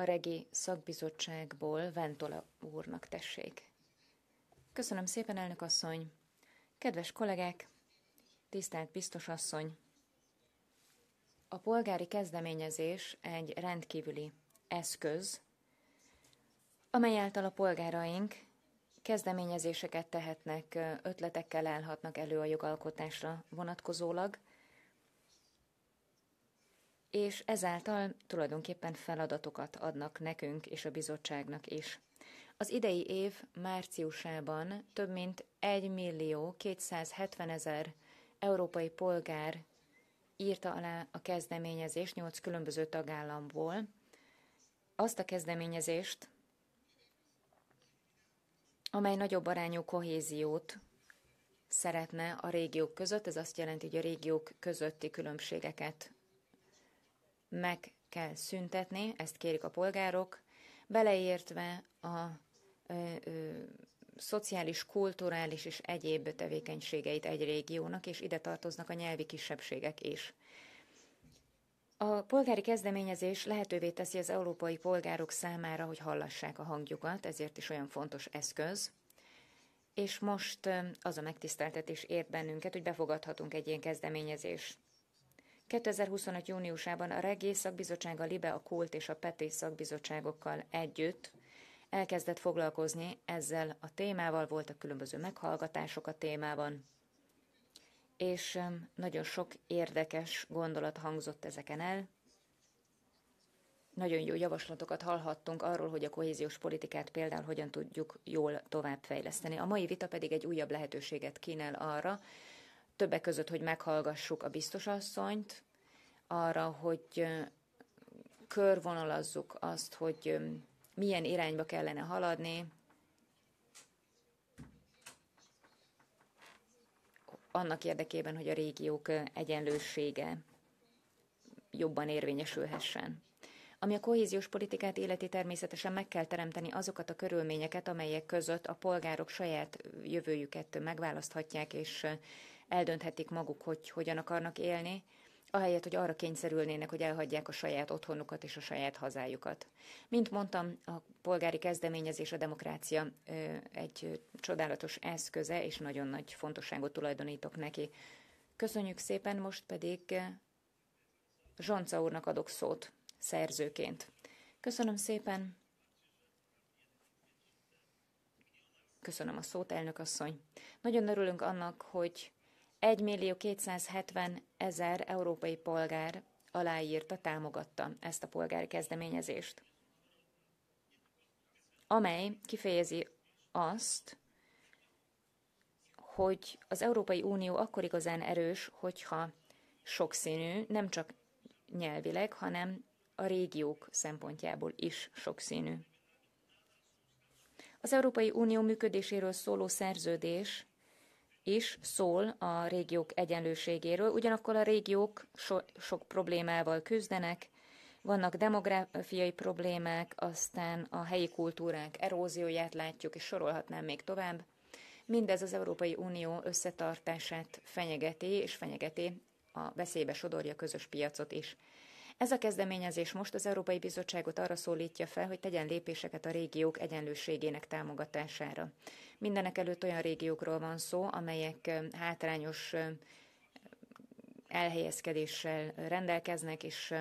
a Regi szakbizottságból Ventola úrnak, tessék. Köszönöm szépen, elnök asszony! Kedves kollégák, tisztelt biztos asszony! A polgári kezdeményezés egy rendkívüli eszköz, amely által a polgáraink kezdeményezéseket tehetnek, ötletekkel állhatnak elő a jogalkotásra vonatkozólag, és ezáltal tulajdonképpen feladatokat adnak nekünk és a bizottságnak is. Az idei év márciusában több mint 1.270.000 európai polgár írta alá a kezdeményezést 8 különböző tagállamból. Azt a kezdeményezést, amely nagyobb arányú kohéziót szeretne a régiók között, ez azt jelenti, hogy a régiók közötti különbségeket meg kell szüntetni, ezt kérik a polgárok, beleértve a szociális, kulturális és egyéb tevékenységeit egy régiónak, és ide tartoznak a nyelvi kisebbségek is. A polgári kezdeményezés lehetővé teszi az európai polgárok számára, hogy hallassák a hangjukat, ezért is olyan fontos eszköz. És most az a megtiszteltetés ért bennünket, hogy befogadhatunk egy ilyen kezdeményezést. 2025. júniusában a Regi szakbizottság, a LIBE, a KULT és a PETI szakbizottságokkal együtt elkezdett foglalkozni ezzel a témával, voltak különböző meghallgatások a témában, és nagyon sok érdekes gondolat hangzott ezeken el. Nagyon jó javaslatokat hallhattunk arról, hogy a kohéziós politikát például hogyan tudjuk jól továbbfejleszteni. A mai vita pedig egy újabb lehetőséget kínál arra, többek között, hogy meghallgassuk a biztosasszonyt, arra, hogy körvonalazzuk azt, hogy milyen irányba kellene haladni, annak érdekében, hogy a régiók egyenlősége jobban érvényesülhessen. Ami a kohéziós politikát illeti, természetesen meg kell teremteni azokat a körülményeket, amelyek között a polgárok saját jövőjüket megválaszthatják, és eldönthetik maguk, hogy hogyan akarnak élni, ahelyett, hogy arra kényszerülnének, hogy elhagyják a saját otthonukat és a saját hazájukat. Mint mondtam, a polgári kezdeményezés, a demokrácia egy csodálatos eszköze, és nagyon nagy fontosságot tulajdonítok neki. Köszönjük szépen, most pedig Zsonca úrnak adok szót szerzőként. Köszönöm szépen. Köszönöm a szót, elnök asszony. Nagyon örülünk annak, hogy 1.270.000 európai polgár aláírta, támogatta ezt a polgári kezdeményezést, amely kifejezi azt, hogy az Európai Unió akkor igazán erős, hogyha sokszínű, nem csak nyelvileg, hanem a régiók szempontjából is sokszínű. Az Európai Unió működéséről szóló szerződés is szól a régiók egyenlőségéről, ugyanakkor a régiók sok problémával küzdenek, vannak demográfiai problémák, aztán a helyi kultúrák erózióját látjuk, és sorolhatnám még tovább. Mindez az Európai Unió összetartását fenyegeti, és fenyegeti, a veszélybe sodorja a közös piacot is. Ez a kezdeményezés most az Európai Bizottságot arra szólítja fel, hogy tegyen lépéseket a régiók egyenlőségének támogatására. Mindenekelőtt olyan régiókról van szó, amelyek hátrányos elhelyezkedéssel rendelkeznek, és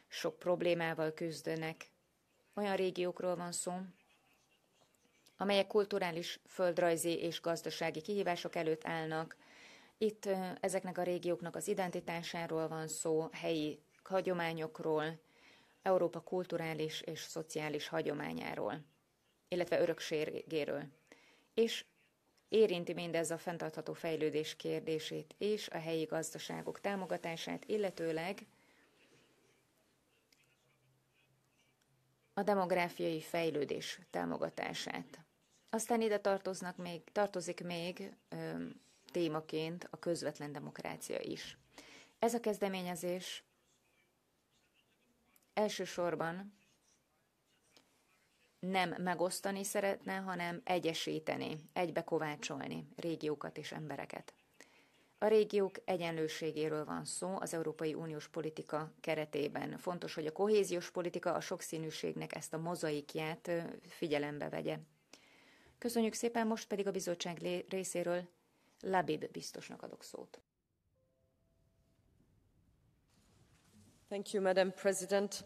sok problémával küzdenek. Olyan régiókról van szó, amelyek kulturális, földrajzi és gazdasági kihívások előtt állnak. Itt ezeknek a régióknak az identitásáról van szó, helyi hagyományokról, Európa kulturális és szociális hagyományáról, illetve örökségéről. És érinti mindez a fenntartható fejlődés kérdését és a helyi gazdaságok támogatását, illetőleg a demográfiai fejlődés támogatását. Aztán ide tartozik még témaként a közvetlen demokrácia is. Ez a kezdeményezés elsősorban nem megosztani szeretne, hanem egyesíteni, egybekovácsolni régiókat és embereket. A régiók egyenlőségéről van szó az Európai Uniós politika keretében. Fontos, hogy a kohéziós politika a sokszínűségnek ezt a mozaikját figyelembe vegye. Köszönjük szépen, most pedig a bizottság részéről Labib biztosnak adok szót. Thank you, Madam President.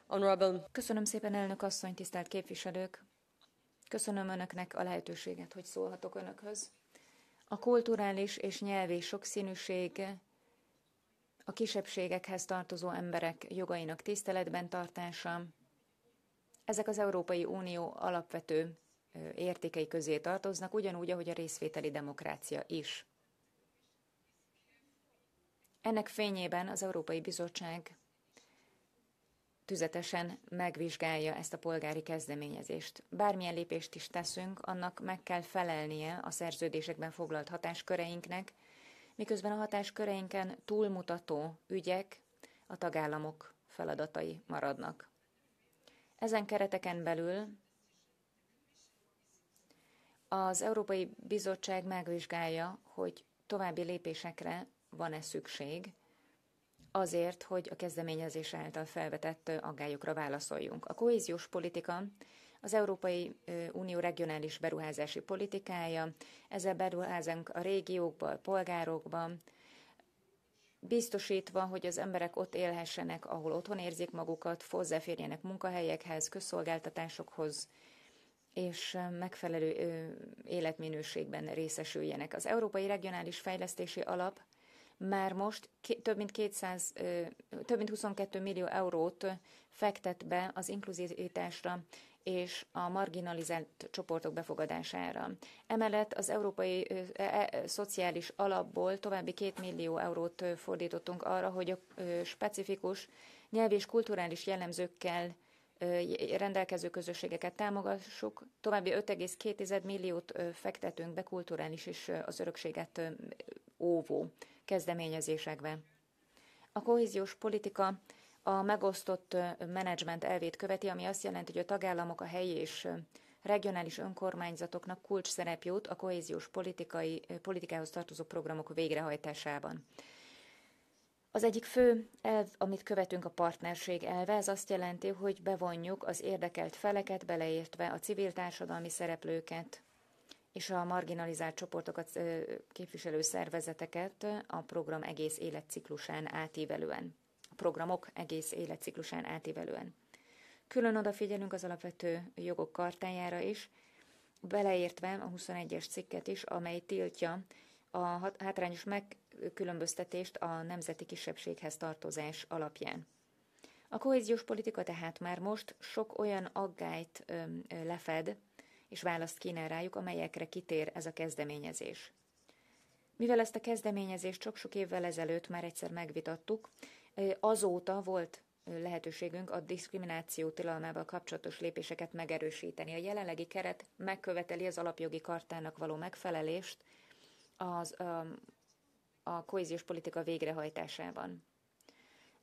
Honorable... Köszönöm szépen, elnök asszony, tisztelt képviselők! Köszönöm önöknek a lehetőséget, hogy szólhatok önökhöz. A kulturális és nyelvi sokszínűség, a kisebbségekhez tartozó emberek jogainak tiszteletben tartása, ezek az Európai Unió alapvető értékei közé tartoznak, ugyanúgy, ahogy a részvételi demokrácia is. Ennek fényében az Európai Bizottság tüzetesen megvizsgálja ezt a polgári kezdeményezést. Bármilyen lépést is teszünk, annak meg kell felelnie a szerződésekben foglalt hatásköreinknek, miközben a hatásköreinken túlmutató ügyek a tagállamok feladatai maradnak. Ezen kereteken belül az Európai Bizottság megvizsgálja, hogy további lépésekre van-e szükség, azért, hogy a kezdeményezés által felvetett aggályokra válaszoljunk. A kohéziós politika az Európai Unió regionális beruházási politikája, ezzel beruházunk a régiókba, a polgárokba, biztosítva, hogy az emberek ott élhessenek, ahol otthon érzik magukat, hozzáférjenek munkahelyekhez, közszolgáltatásokhoz, és megfelelő életminőségben részesüljenek. Az Európai Regionális Fejlesztési Alap már most több mint 22 millió eurót fektet be az inkluzivitásra és a marginalizált csoportok befogadására. Emellett az Európai Szociális Alapból további 2 millió eurót fordítottunk arra, hogy a specifikus nyelvi és kulturális jellemzőkkel rendelkező közösségeket támogassuk. További 5,2 milliót fektetünk be kulturális és az örökséget óvó kezdeményezésekbe. A kohéziós politika a megosztott menedzsment elvét követi, ami azt jelenti, hogy a tagállamok, a helyi és regionális önkormányzatoknak kulcs szerep jut a kohéziós politikához tartozó programok végrehajtásában. Az egyik fő elv, amit követünk, a partnerség elve, ez azt jelenti, hogy bevonjuk az érdekelt feleket, beleértve a civil társadalmi szereplőket és a marginalizált csoportokat képviselő szervezeteket a program egész életciklusán átívelően. A programok egész életciklusán átívelően. Külön odafigyelünk az alapvető jogok kartájára is, beleértve a 21-es cikket is, amely tiltja a hátrányos megkülönböztetést a nemzeti kisebbséghez tartozás alapján. A kohéziós politika tehát már most sok olyan aggályt lefed, és választ kínál rájuk, amelyekre kitér ez a kezdeményezés. Mivel ezt a kezdeményezést sok-sok évvel ezelőtt már egyszer megvitattuk, azóta volt lehetőségünk a diszkrimináció tilalmával kapcsolatos lépéseket megerősíteni. A jelenlegi keret megköveteli az alapjogi kartának való megfelelést a kohéziós politika végrehajtásában.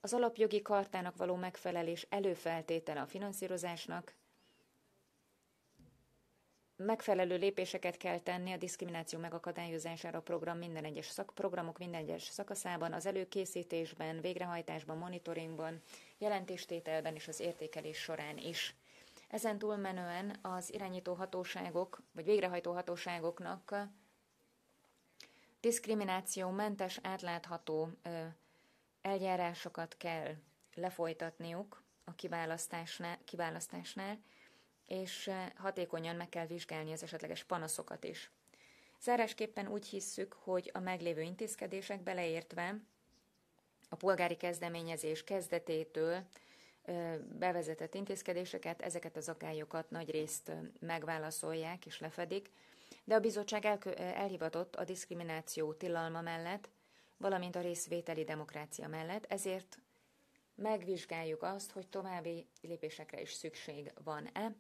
Az alapjogi kartának való megfelelés előfeltétele a finanszírozásnak, megfelelő lépéseket kell tenni a diszkrimináció megakadályozására a programok minden egyes szakaszában, az előkészítésben, végrehajtásban, monitoringban, jelentéstételben és az értékelés során is. Ezen túlmenően az irányító hatóságok, vagy végrehajtó hatóságoknak diszkriminációmentes, átlátható eljárásokat kell lefolytatniuk a kiválasztásnál, és hatékonyan meg kell vizsgálni az esetleges panaszokat is. Zárásképpen úgy hisszük, hogy a meglévő intézkedések beleértve a polgári kezdeményezés kezdetétől bevezetett intézkedéseket, ezeket az akályokat nagyrészt megválaszolják és lefedik, de a bizottság elhivatott a diszkrimináció tilalma mellett, valamint a részvételi demokrácia mellett, ezért megvizsgáljuk azt, hogy további lépésekre is szükség van-e.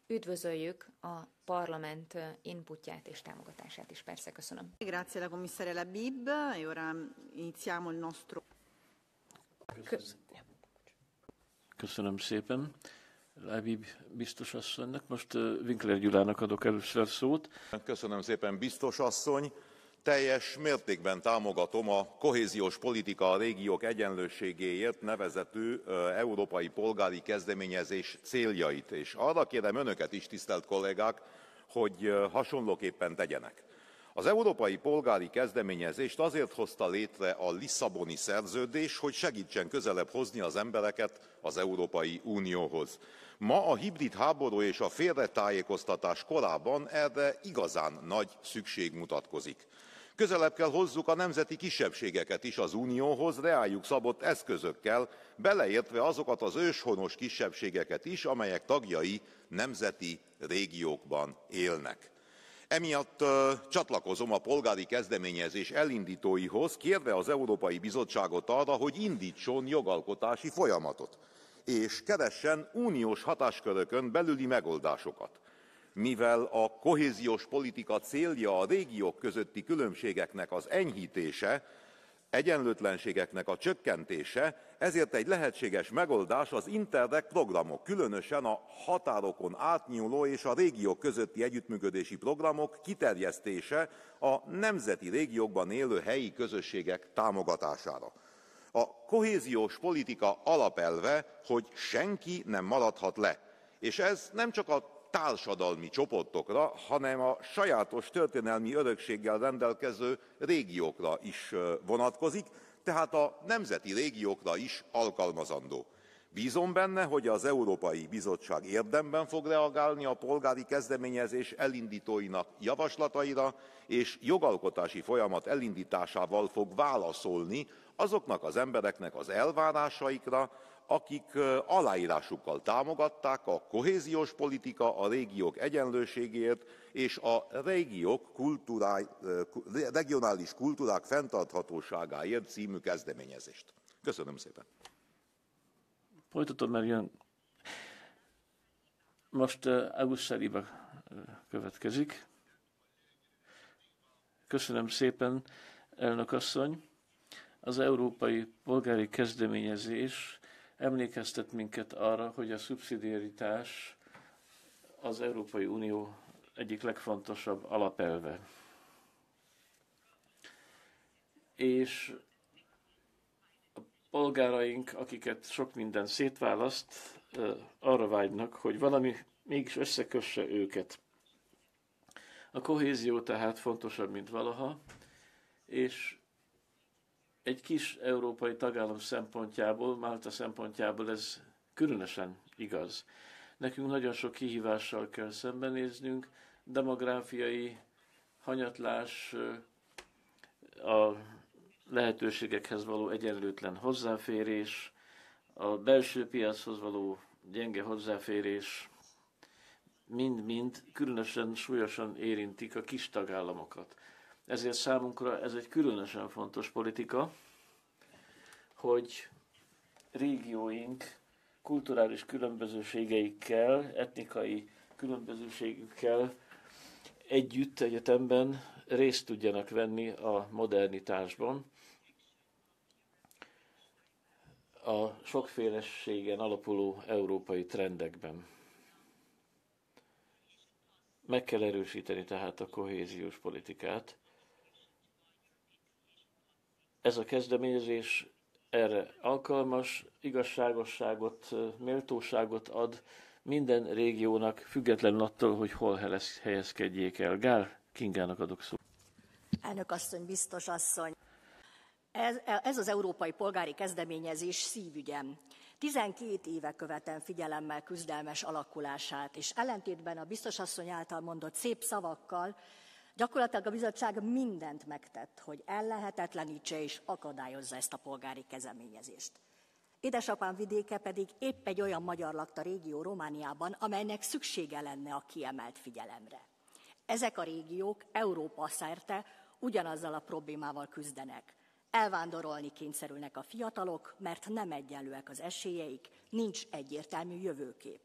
Üdvözöljük a parlament inputját és támogatását is, persze. Köszönöm. Grazie alla commissaria Labib. E ora iniziamo il nostro... Köszönöm szépen Labib biztos asszonynak. Most Winkler Gyulának adok először szót. Köszönöm szépen, biztos asszony. Teljes mértékben támogatom a kohéziós politika a régiók egyenlőségéért nevezetű európai polgári kezdeményezés céljait, és arra kérem önöket is, tisztelt kollégák, hogy hasonlóképpen tegyenek. Az európai polgári kezdeményezést azért hozta létre a Lisszaboni Szerződés, hogy segítsen közelebb hozni az embereket az Európai Unióhoz. Ma a hibrid háború és a félretájékoztatás korában erre igazán nagy szükség mutatkozik. Közelebb kell hozzuk a nemzeti kisebbségeket is az Unióhoz reájuk szabott eszközökkel, beleértve azokat az őshonos kisebbségeket is, amelyek tagjai nemzeti régiókban élnek. Emiatt csatlakozom a polgári kezdeményezés elindítóihoz, kérve az Európai Bizottságot arra, hogy indítson jogalkotási folyamatot, és keressen uniós hatáskörökön belüli megoldásokat. Mivel a kohéziós politika célja a régiók közötti különbségeknek az enyhítése, egyenlőtlenségeknek a csökkentése, ezért egy lehetséges megoldás az Interreg programok, különösen a határokon átnyúló és a régiók közötti együttműködési programok kiterjesztése a nemzeti régiókban élő helyi közösségek támogatására. A kohéziós politika alapelve, hogy senki nem maradhat le, és ez nem csak a társadalmi csoportokra, hanem a sajátos történelmi örökséggel rendelkező régiókra is vonatkozik, tehát a nemzeti régiókra is alkalmazandó. Bízom benne, hogy az Európai Bizottság érdemben fog reagálni a polgári kezdeményezés elindítóinak javaslataira, és jogalkotási folyamat elindításával fog válaszolni azoknak az embereknek az elvárásaikra, akik aláírásukkal támogatták a kohéziós politika a régiók egyenlőségéért és a régiók regionális kultúrák fenntarthatóságáért című kezdeményezést. Köszönöm szépen. Folytatom, mert jön. Most August Saliba következik. Köszönöm szépen, elnök asszony. Az európai polgári kezdeményezés emlékeztet minket arra, hogy a szubszidiaritás az Európai Unió egyik legfontosabb alapelve. És a polgáraink, akiket sok minden szétválaszt, arra vágynak, hogy valami mégis összekösse őket. A kohézió tehát fontosabb, mint valaha, és egy kis európai tagállam szempontjából, Málta szempontjából ez különösen igaz. Nekünk nagyon sok kihívással kell szembenéznünk, demográfiai hanyatlás, a lehetőségekhez való egyenlőtlen hozzáférés, a belső piachoz való gyenge hozzáférés, mind-mind különösen súlyosan érintik a kis tagállamokat. Ezért számunkra ez egy különösen fontos politika, hogy régióink kulturális különbözőségeikkel, etnikai különbözőségükkel együtt egyetemben részt tudjanak venni a modernitásban, a sokféleségen alapuló európai trendekben. Meg kell erősíteni tehát a kohéziós politikát. Ez a kezdeményezés erre alkalmas, igazságosságot, méltóságot ad minden régiónak, függetlenül attól, hogy hol helyezkedjék el. Gál Kingának adok szót. Elnök asszony, biztos asszony. Ez az európai polgári kezdeményezés szívügyem. 12 éve követem figyelemmel küzdelmes alakulását, és ellentétben a biztos asszony által mondott szép szavakkal, gyakorlatilag a bizottság mindent megtett, hogy ellehetetlenítse és akadályozza ezt a polgári kezdeményezést. Édesapám vidéke pedig épp egy olyan magyar lakta régió Romániában, amelynek szüksége lenne a kiemelt figyelemre. Ezek a régiók Európa szerte ugyanazzal a problémával küzdenek. Elvándorolni kényszerülnek a fiatalok, mert nem egyenlőek az esélyeik, nincs egyértelmű jövőkép.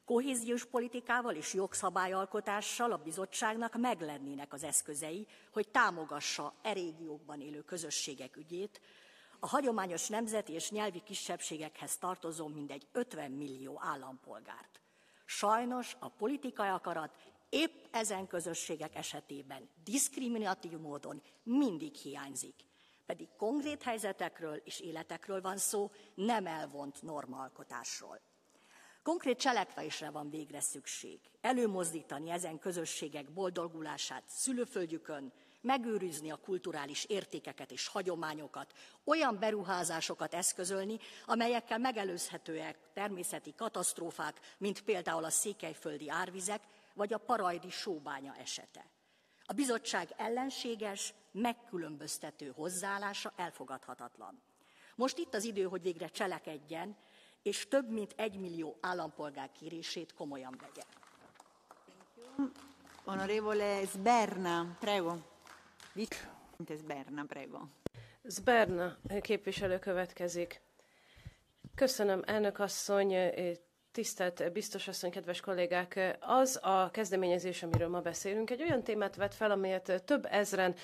Kohéziós politikával és jogszabályalkotással a bizottságnak meglennének az eszközei, hogy támogassa e régiókban élő közösségek ügyét, a hagyományos nemzeti és nyelvi kisebbségekhez tartozó mindegy 50 millió állampolgárt. Sajnos a politikai akarat épp ezen közösségek esetében diszkriminatív módon mindig hiányzik. Pedig konkrét helyzetekről és életekről van szó, nem elvont normaalkotásról. Konkrét cselekvésre van végre szükség. Előmozdítani ezen közösségek boldogulását szülőföldjükön, megőrizni a kulturális értékeket és hagyományokat, olyan beruházásokat eszközölni, amelyekkel megelőzhetőek természeti katasztrófák, mint például a székelyföldi árvizek, vagy a parajdi sóbánya esete. A bizottság ellenséges, megkülönböztető hozzáállása elfogadhatatlan. Most itt az idő, hogy végre cselekedjen, és több mint 1 millió állampolgár kérését komolyan vegye. Onorevole Sberna, prego. Sberna, prego. Sberna képviselő következik. Köszönöm, elnök asszony, tisztelt biztos asszony, kedves kollégák! Az a kezdeményezés, amiről ma beszélünk, egy olyan témát vet fel, amelyet több ezren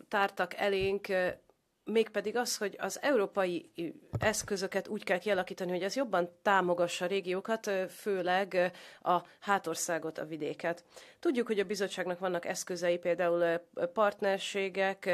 tártak elénk, mégpedig az, hogy az európai eszközöket úgy kell kialakítani, hogy ez jobban támogassa a régiókat, főleg a hátországot, a vidéket. Tudjuk, hogy a bizottságnak vannak eszközei, például partnerségek,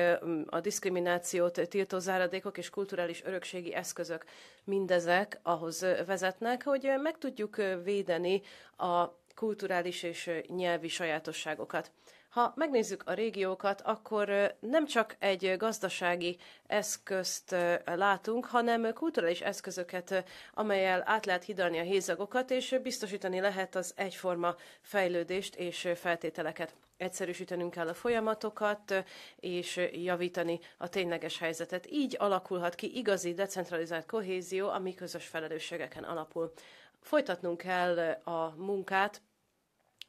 a diszkriminációt tiltó záradékok és kulturális örökségi eszközök. Mindezek ahhoz vezetnek, hogy meg tudjuk védeni a kulturális és nyelvi sajátosságokat. Ha megnézzük a régiókat, akkor nem csak egy gazdasági eszközt látunk, hanem kulturális eszközöket, amellyel át lehet hidalni a hézagokat, és biztosítani lehet az egyforma fejlődést és feltételeket. Egyszerűsítenünk kell a folyamatokat, és javítani a tényleges helyzetet. Így alakulhat ki igazi decentralizált kohézió, ami közös felelősségeken alapul. Folytatnunk kell a munkát,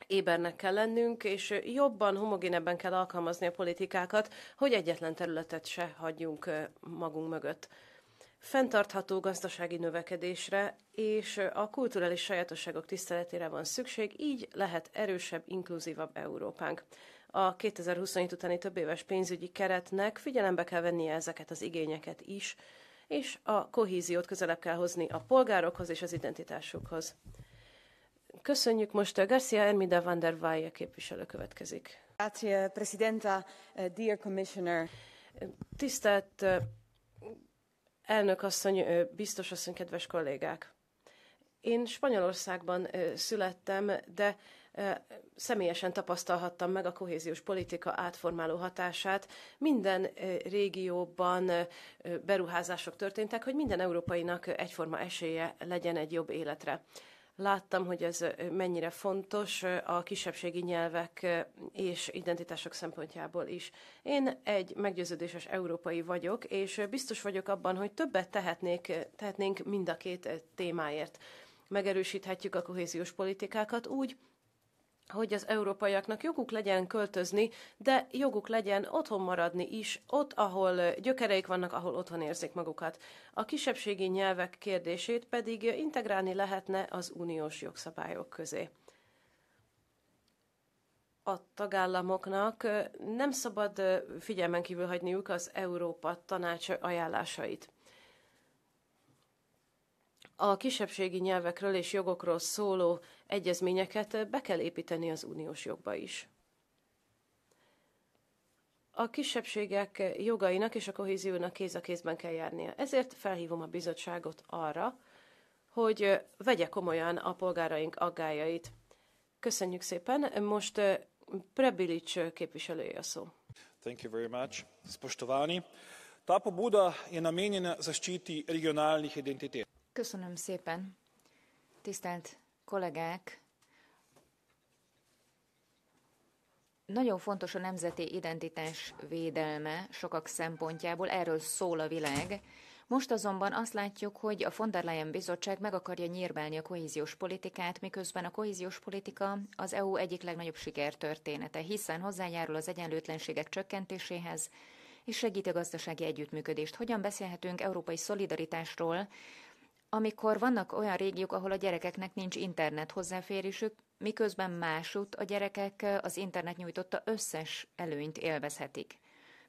ébernek kell lennünk, és jobban, homogénebben kell alkalmazni a politikákat, hogy egyetlen területet se hagyjunk magunk mögött. Fenntartható gazdasági növekedésre és a kulturális sajátosságok tiszteletére van szükség, így lehet erősebb, inkluzívabb Európánk. A 2027 utáni többéves pénzügyi keretnek figyelembe kell vennie ezeket az igényeket is, és a kohéziót közelebb kell hozni a polgárokhoz és az identitásukhoz. Köszönjük, most Garcia Hermida van der Valle képviselő következik. Grazie, Presidenta, dear Commissioner. Tisztelt elnök asszony, biztos asszony, kedves kollégák! Én Spanyolországban születtem, de személyesen tapasztalhattam meg a kohéziós politika átformáló hatását. Minden régióban beruházások történtek, hogy minden európainak egyforma esélye legyen egy jobb életre. Láttam, hogy ez mennyire fontos a kisebbségi nyelvek és identitások szempontjából is. Én egy meggyőződéses európai vagyok, és biztos vagyok abban, hogy többet tehetnénk mind a két témáért. Megerősíthetjük a kohéziós politikákat úgy, hogy az európaiaknak joguk legyen költözni, de joguk legyen otthon maradni is, ott, ahol gyökereik vannak, ahol otthon érzik magukat. A kisebbségi nyelvek kérdését pedig integrálni lehetne az uniós jogszabályok közé. A tagállamoknak nem szabad figyelmen kívül hagyniuk az Európa Tanács ajánlásait. A kisebbségi nyelvekről és jogokról szóló egyezményeket be kell építeni az uniós jogba is. A kisebbségek jogainak és a kohéziónak kéz a kézben kell járnia. Ezért felhívom a bizottságot arra, hogy vegye komolyan a polgáraink aggályait. Köszönjük szépen. Most Prebilic képviselője a szó. Thank you very much. Spoštovani, ta pobuda je namenjena zaščiti regionalnih identitet. Köszönöm szépen. Tisztelt kollégák! Nagyon fontos a nemzeti identitás védelme sokak szempontjából, erről szól a világ. Most azonban azt látjuk, hogy a von der Leyen bizottság meg akarja nyírbálni a kohéziós politikát, miközben a kohéziós politika az EU egyik legnagyobb sikertörténete, hiszen hozzájárul az egyenlőtlenségek csökkentéséhez, és segíti a gazdasági együttműködést. Hogyan beszélhetünk európai szolidaritásról, amikor vannak olyan régiók, ahol a gyerekeknek nincs internet hozzáférésük, miközben másutt a gyerekek az internet nyújtotta összes előnyt élvezhetik.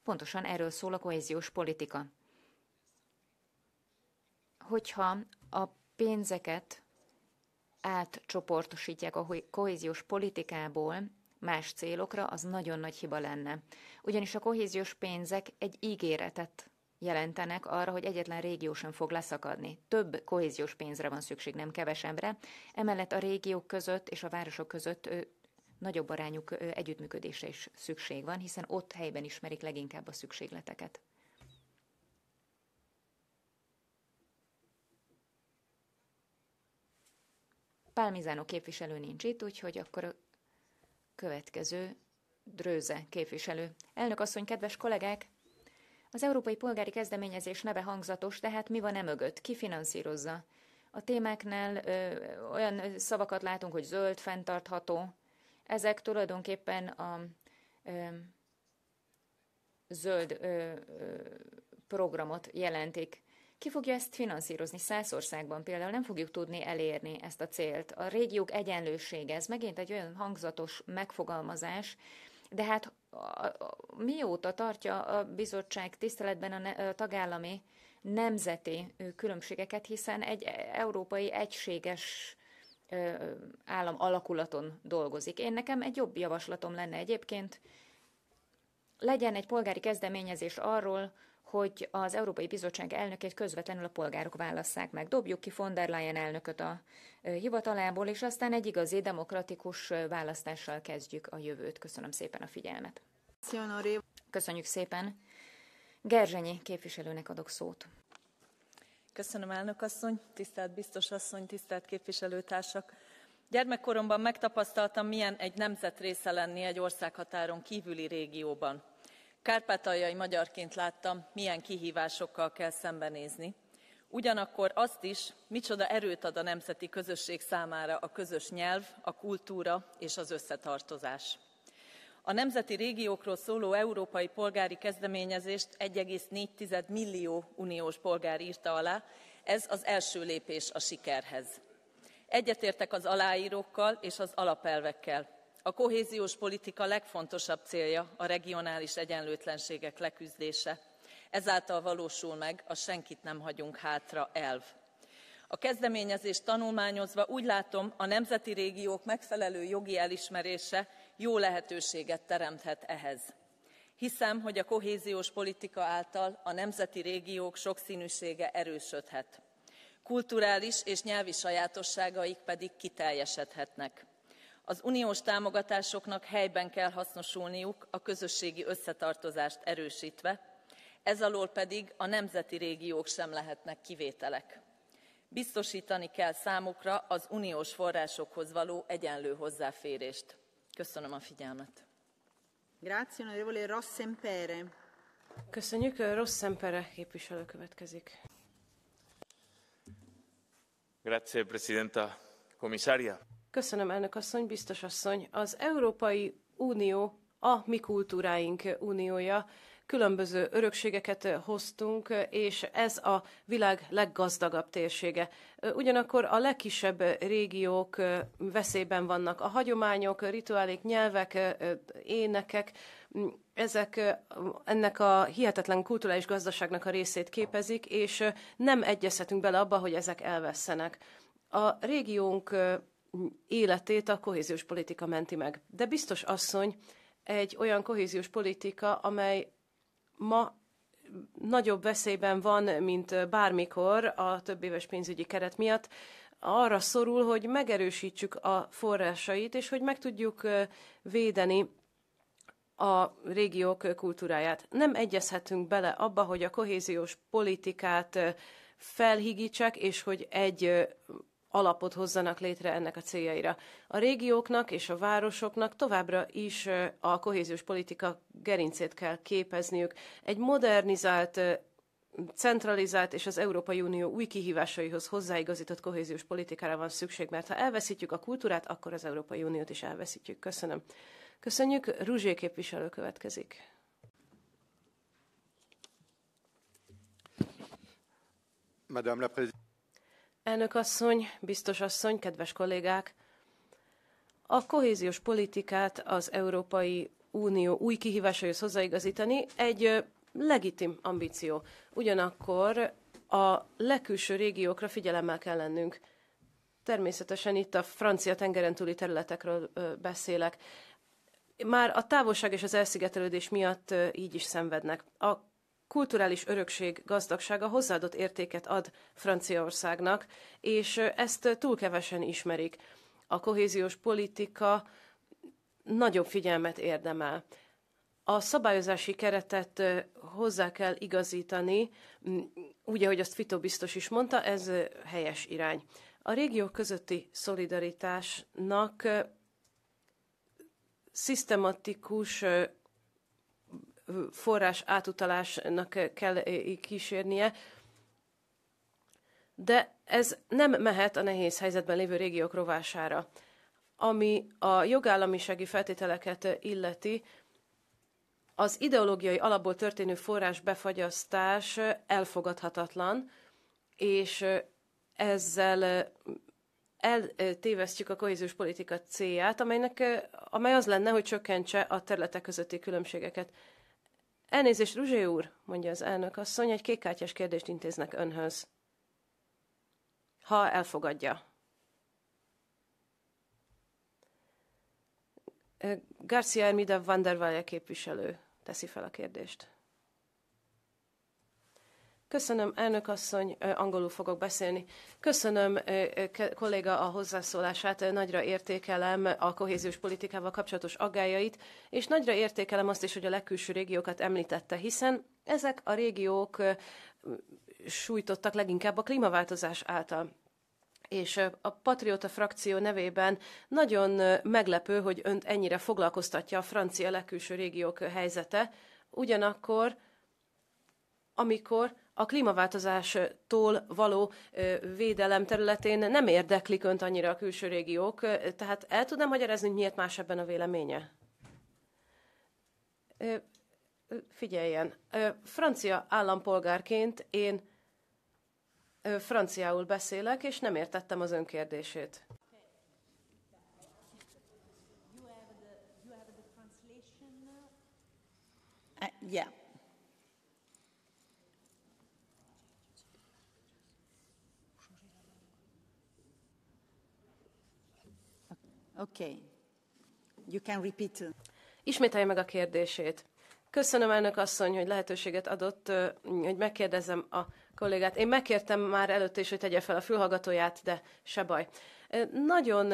Pontosan erről szól a kohéziós politika. Hogyha a pénzeket átcsoportosítják a kohéziós politikából más célokra, az nagyon nagy hiba lenne. Ugyanis a kohéziós pénzek egy ígéretet jelentenek arra, hogy egyetlen régió sem fog leszakadni. Több kohéziós pénzre van szükség, nem kevesebbre. Emellett a régiók között és a városok között nagyobb arányú együttműködésre is szükség van, hiszen ott helyben ismerik leginkább a szükségleteket. Pálmizánó képviselő nincs itt, úgyhogy akkor a következő Drőze képviselő. Elnök asszony, kedves kollégák! Az Európai Polgári Kezdeményezés neve hangzatos, de hát mi van mögött? Ki finanszírozza? A témáknál olyan szavakat látunk, hogy zöld, fenntartható. Ezek tulajdonképpen a zöld programot jelentik. Ki fogja ezt finanszírozni? 100 országban például nem fogjuk tudni elérni ezt a célt. A régiók egyenlősége, ez megint egy olyan hangzatos megfogalmazás, de hát mióta tartja a bizottság tiszteletben a tagállami nemzeti különbségeket, hiszen egy európai egységes állam alakulaton dolgozik. Nekem egy jobb javaslatom lenne egyébként, legyen egy polgári kezdeményezés arról, hogy az Európai Bizottság elnökét közvetlenül a polgárok válasszák meg. Dobjuk ki von der Leyen elnököt a hivatalából, és aztán egy igazi demokratikus választással kezdjük a jövőt. Köszönöm szépen a figyelmet. Köszönjük szépen. Gerzsenyi képviselőnek adok szót. Köszönöm, elnök asszony, tisztelt biztos asszony, tisztelt képviselőtársak! Gyermekkoromban megtapasztaltam, milyen egy nemzet része lenni egy országhatáron kívüli régióban. Kárpátaljai magyarként láttam, milyen kihívásokkal kell szembenézni. Ugyanakkor azt is, micsoda erőt ad a nemzeti közösség számára a közös nyelv, a kultúra és az összetartozás. A nemzeti régiókról szóló európai polgári kezdeményezést 1,4 millió uniós polgár írta alá, ez az első lépés a sikerhez. Egyetértek az aláírókkal és az alapelvekkel. A kohéziós politika legfontosabb célja a regionális egyenlőtlenségek leküzdése. Ezáltal valósul meg a senkit nem hagyunk hátra elv. A kezdeményezést tanulmányozva úgy látom, a nemzeti régiók megfelelő jogi elismerése jó lehetőséget teremthet ehhez. Hiszem, hogy a kohéziós politika által a nemzeti régiók sokszínűsége erősödhet. Kulturális és nyelvi sajátosságaik pedig kiteljesedhetnek. Az uniós támogatásoknak helyben kell hasznosulniuk, a közösségi összetartozást erősítve, ez alól pedig a nemzeti régiók sem lehetnek kivételek. Biztosítani kell számukra az uniós forrásokhoz való egyenlő hozzáférést. Köszönöm a figyelmet. Grazie, onorevole Rossempere. Köszönjük, Rossempere képviselő következik. Grazie, Presidenta, Commissaria. Köszönöm, elnök asszony, biztos asszony. Az Európai Unió a mi kultúráink uniója. Különböző örökségeket hoztunk, és ez a világ leggazdagabb térsége. Ugyanakkor a legkisebb régiók veszélyben vannak. A hagyományok, rituálék, nyelvek, énekek, ezek ennek a hihetetlen kulturális gazdaságnak a részét képezik, és nem egyezhetünk bele abba, hogy ezek elvesszenek. A régiónk életét a kohéziós politika menti meg. De biztos asszony, egy olyan kohéziós politika, amely ma nagyobb veszélyben van, mint bármikor a többéves pénzügyi keret miatt, arra szorul, hogy megerősítsük a forrásait, és hogy meg tudjuk védeni a régiók kultúráját. Nem egyezhetünk bele abba, hogy a kohéziós politikát felhigítsák, és hogy egy alapot hozzanak létre ennek a céljaira. A régióknak és a városoknak továbbra is a kohéziós politika gerincét kell képezniük. Egy modernizált, centralizált és az Európai Unió új kihívásaihoz hozzáigazított kohéziós politikára van szükség, mert ha elveszítjük a kultúrát, akkor az Európai Uniót is elveszítjük. Köszönöm. Köszönjük, Ruzsé képviselő következik. Madame la Présidente. Elnök asszony, biztos asszony, kedves kollégák! A kohéziós politikát az Európai Unió új kihívásaihoz hozzáigazítani egy legitim ambíció. Ugyanakkor a legkülső régiókra figyelemmel kell lennünk. Természetesen itt a francia tengeren túli területekről beszélek. már a távolság és az elszigetelődés miatt így is szenvednek. A kulturális örökség gazdagsága hozzáadott értéket ad Franciaországnak, és ezt túl kevesen ismerik. A kohéziós politika nagyobb figyelmet érdemel. A szabályozási keretet hozzá kell igazítani, úgy, ahogy azt Fito biztos is mondta, ez helyes irány. A régiók közötti szolidaritásnak szisztematikus forrás átutalásnak kell kísérnie, de ez nem mehet a nehéz helyzetben lévő régiók rovására. Ami a jogállamisági feltételeket illeti, az ideológiai alapból történő forrás befagyasztás elfogadhatatlan, és ezzel eltévesztjük a kohéziós politika célját, amely az lenne, hogy csökkentse a területek közötti különbségeket. Elnézést, Ruzsé úr, mondja az elnök asszony, egy kékkártyás kérdést intéznek önhöz. Ha elfogadja. García Hermida van der Valle képviselő teszi fel a kérdést. Köszönöm, elnök asszony, angolul fogok beszélni. Köszönöm, kolléga, a hozzászólását, nagyra értékelem a kohéziós politikával kapcsolatos aggályait, és nagyra értékelem azt is, hogy a legkülső régiókat említette, hiszen ezek a régiók sújtottak leginkább a klímaváltozás által. És a Patrióta frakció nevében nagyon meglepő, hogy önt ennyire foglalkoztatja a francia legkülső régiók helyzete, ugyanakkor, amikor a klímaváltozástól való védelem területén nem érdeklik önt annyira a külső régiók, tehát el tudnám magyarázni, hogy miért más ebben a véleménye? Figyeljen, francia állampolgárként én franciául beszélek, és nem értettem az ön kérdését. Yeah. Okay. You can repeat. Ismételje meg a kérdését. Köszönöm, elnök asszony, hogy lehetőséget adott, hogy megkérdezzem a kollégát. Én megkértem már előtte is, hogy tegye fel a fülhallgatóját, de se baj. Nagyon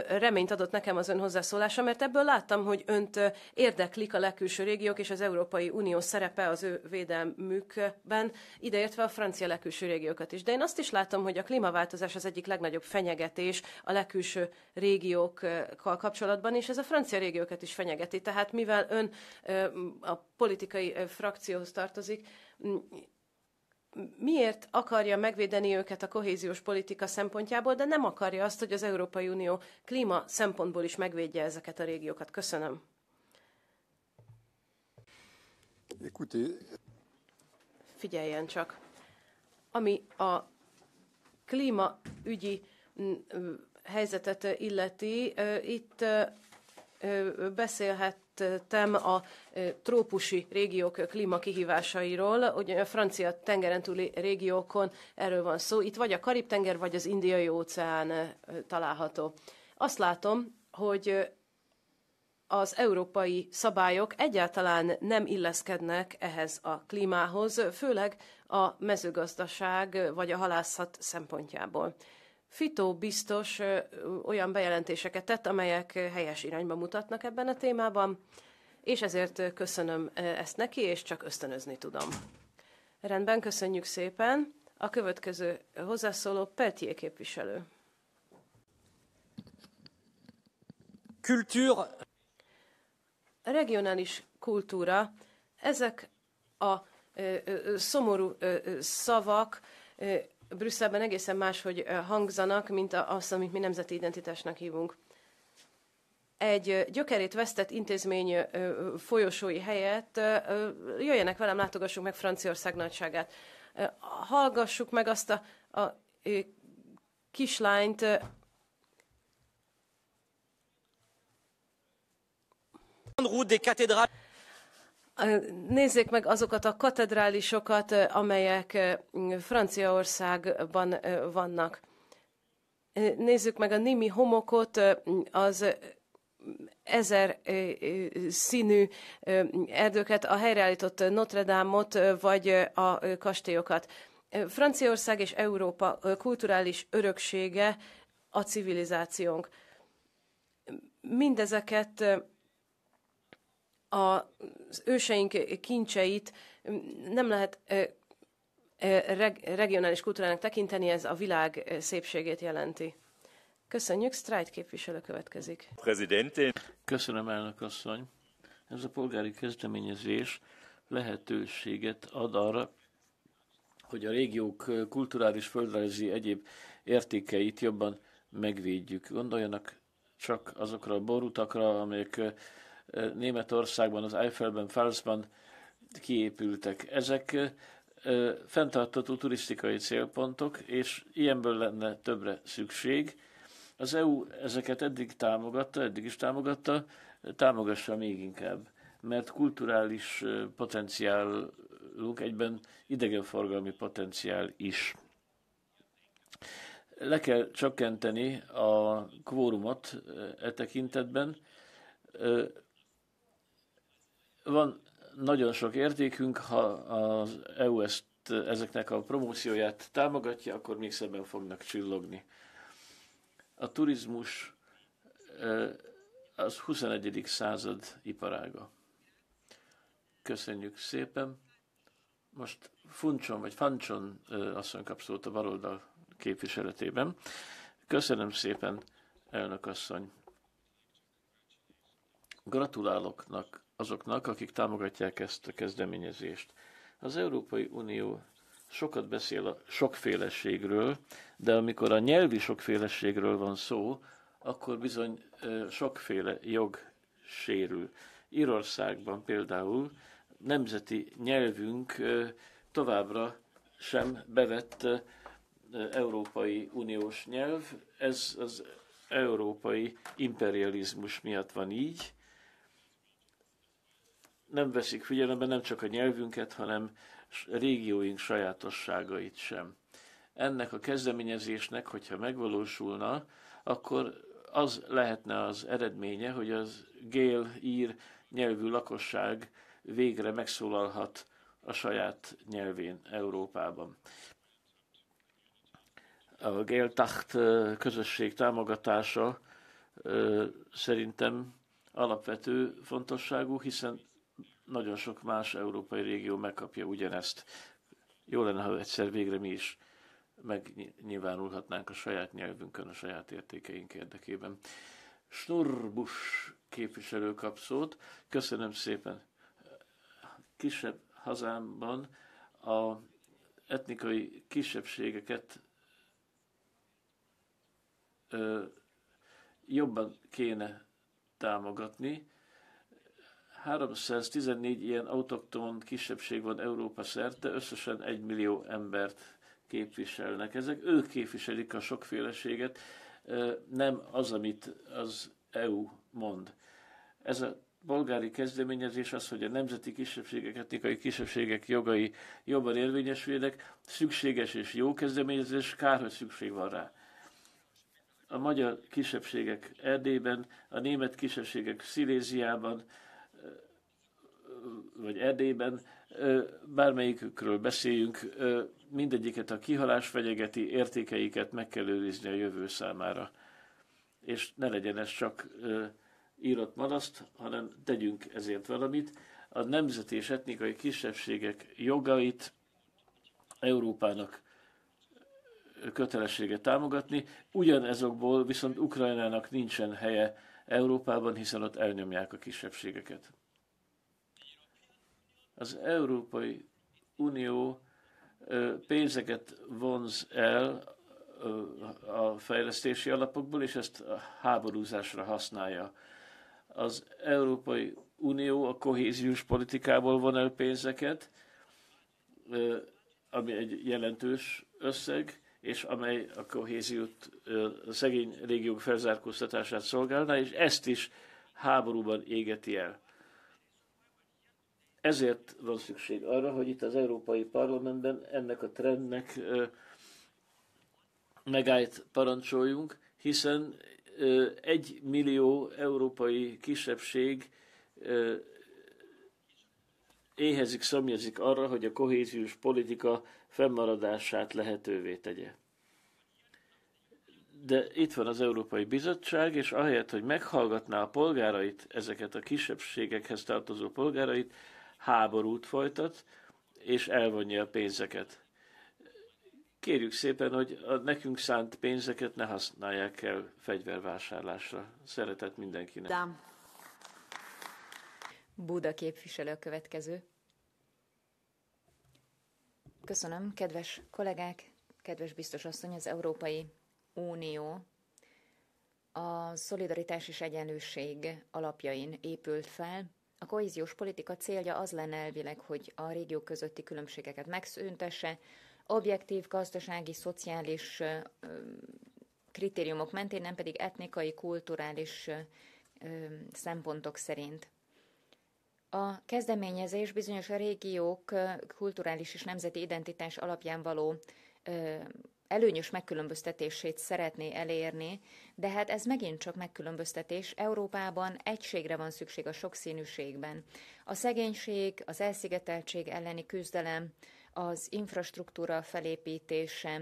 reményt adott nekem az ön hozzászólása, mert ebből láttam, hogy önt érdeklik a legkülső régiók és az Európai Unió szerepe az ő védelmükben, ideértve a francia legkülső régiókat is. De én azt is látom, hogy a klímaváltozás az egyik legnagyobb fenyegetés a legkülső régiókkal kapcsolatban, és ez a francia régiókat is fenyegeti. Tehát mivel ön a politikai frakcióhoz tartozik, miért akarja megvédeni őket a kohéziós politika szempontjából, de nem akarja azt, hogy az Európai Unió klíma szempontból is megvédje ezeket a régiókat? Köszönöm. Figyeljen csak. Ami a klímaügyi helyzetet illeti, itt beszélhettem a trópusi régiók klímakihívásairól, ugye a francia tengeren túli régiókon erről van szó. Itt vagy a Karib-tenger, vagy az Indiai-óceán található. Azt látom, hogy az európai szabályok egyáltalán nem illeszkednek ehhez a klímához, főleg a mezőgazdaság vagy a halászat szempontjából. Fito biztos olyan bejelentéseket tett, amelyek helyes irányba mutatnak ebben a témában, és ezért köszönöm ezt neki, és csak ösztönözni tudom. Rendben, köszönjük szépen. A következő hozzászóló Peltier képviselő. Kultúra. Regionális kultúra. Ezek a szomorú szavak Brüsszelben egészen máshogy hangzanak, mint azt, amit mi nemzeti identitásnak hívunk. Egy gyökerét vesztett intézmény folyosói helyett jöjjenek velem, látogassuk meg Franciaország nagyságát. Hallgassuk meg azt a kislányt, nézzék meg azokat a katedrálisokat, amelyek Franciaországban vannak. Nézzük meg a Nimi homokot, az 1000 színű erdőket, a helyreállított Notre Dame-ot, vagy a kastélyokat. Franciaország és Európa kulturális öröksége a civilizációnk. Mindezeket az őseink kincseit nem lehet regionális kultúrának tekinteni, ez a világ szépségét jelenti. Köszönjük, Streit képviselő következik. Köszönöm, elnök asszony. Ez a polgári kezdeményezés lehetőséget ad arra, hogy a régiók kulturális, földrajzi, egyéb értékeit jobban megvédjük. Gondoljanak csak azokra a borutakra, amelyek Németországban, az Eiffelben, Pfalzban kiépültek. Ezek fenntartható turisztikai célpontok, és ilyenből lenne többre szükség. Az EU ezeket eddig is támogatta, támogassa még inkább, mert kulturális potenciálunk egyben idegenforgalmi potenciál is. Le kell csökkenteni a kvórumot e tekintetben. Van nagyon sok értékünk, ha az EU ezeknek a promócióját támogatja, akkor még szebben fognak csillogni. A turizmus az 21. század iparága. Köszönjük szépen. Most Fancson asszony kap szót a baloldal képviseletében. Köszönöm szépen, elnök asszony. Gratulálok azoknak, akik támogatják ezt a kezdeményezést. Az Európai Unió sokat beszél a sokféleségről, de amikor a nyelvi sokféleségről van szó, akkor bizony sokféle jog sérül. Írországban például nemzeti nyelvünk továbbra sem bevett Európai Uniós nyelv. Ez az európai imperializmus miatt van így. Nem veszik figyelembe nem csak a nyelvünket, hanem régióink sajátosságait sem. Ennek a kezdeményezésnek, hogyha megvalósulna, akkor az lehetne az eredménye, hogy az gél-ír nyelvű lakosság végre megszólalhat a saját nyelvén Európában. A Gaeltacht közösség támogatása szerintem alapvető fontosságú, hiszen nagyon sok más európai régió megkapja ugyanezt. Jó lenne, ha egyszer végre mi is megnyilvánulhatnánk a saját nyelvünkön, a saját értékeink érdekében. Snurbus képviselő kap szót. Köszönöm szépen. Kisebb hazámban a etnikai kisebbségeket jobban kéne támogatni. 314 ilyen autokton kisebbség van Európa szerte, összesen 1 millió embert képviselnek. Ők képviselik a sokféleséget, nem az, amit az EU mond. Ez a polgári kezdeményezés az, hogy a nemzeti kisebbségek, etnikai kisebbségek jogai jobban érvényesüljenek, szükséges és jó kezdeményezés, kár, hogy szükség van rá. A magyar kisebbségek Erdélyben, a német kisebbségek Sziléziában, vagy Erdélyben, bármelyikükről beszéljünk, mindegyiket a kihalás fenyegeti, értékeiket meg kell őrizni a jövő számára. És ne legyen ez csak írott malaszt, hanem tegyünk ezért valamit. A nemzeti és etnikai kisebbségek jogait Európának kötelessége támogatni, ugyanezokból viszont Ukrajnának nincsen helye Európában, hiszen ott elnyomják a kisebbségeket. Az Európai Unió pénzeket vonz el a fejlesztési alapokból, és ezt a háborúzásra használja. Az Európai Unió a kohéziós politikából von el pénzeket, ami egy jelentős összeg, és amely a kohéziót, a szegény régiók felzárkóztatását szolgálná, és ezt is háborúban égeti el. Ezért van szükség arra, hogy itt az Európai Parlamentben ennek a trendnek megállt parancsoljunk, hiszen 1 millió európai kisebbség éhezik, szomjazik arra, hogy a kohéziós politika fennmaradását lehetővé tegye. De itt van az Európai Bizottság, és ahelyett, hogy meghallgatná a polgárait, ezeket a kisebbségekhez tartozó polgárait, háborút folytat, és elvonja a pénzeket. Kérjük szépen, hogy a nekünk szánt pénzeket ne használják el fegyvervásárlásra. Szeretet mindenkinek. Buda képviselő a következő. Köszönöm, kedves kollégák, kedves biztos asszony, az Európai Unió a szolidaritás és egyenlőség alapjain épült fel. A kohéziós politika célja az lenne elvileg, hogy a régiók közötti különbségeket megszüntesse, objektív, gazdasági, szociális kritériumok mentén, nem pedig etnikai, kulturális szempontok szerint. A kezdeményezés bizonyos a régiók kulturális és nemzeti identitás alapján való előnyös megkülönböztetését szeretné elérni, de hát ez megint csak megkülönböztetés. Európában egységre van szükség a sokszínűségben. A szegénység, az elszigeteltség elleni küzdelem, az infrastruktúra felépítése,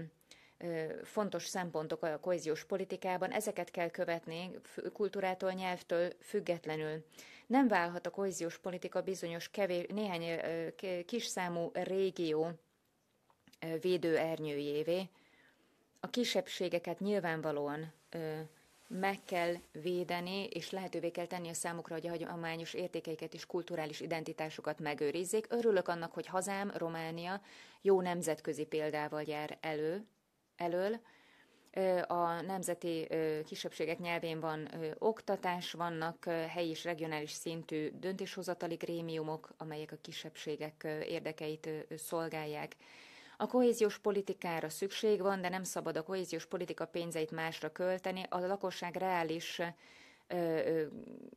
fontos szempontok a kohéziós politikában, ezeket kell követni kultúrától, nyelvtől függetlenül. Nem válhat a kohéziós politika bizonyos néhány kisszámú régió védőernyőjévé. A kisebbségeket nyilvánvalóan meg kell védeni, és lehetővé kell tenni a számukra, hogy a hagyományos értékeiket és kulturális identitásukat megőrizzék. Örülök annak, hogy hazám, Románia jó nemzetközi példával jár elől. A nemzeti kisebbségek nyelvén van oktatás, vannak helyi és regionális szintű döntéshozatali grémiumok, amelyek a kisebbségek érdekeit szolgálják. A kohéziós politikára szükség van, de nem szabad a kohéziós politika pénzeit másra költeni. A lakosság reális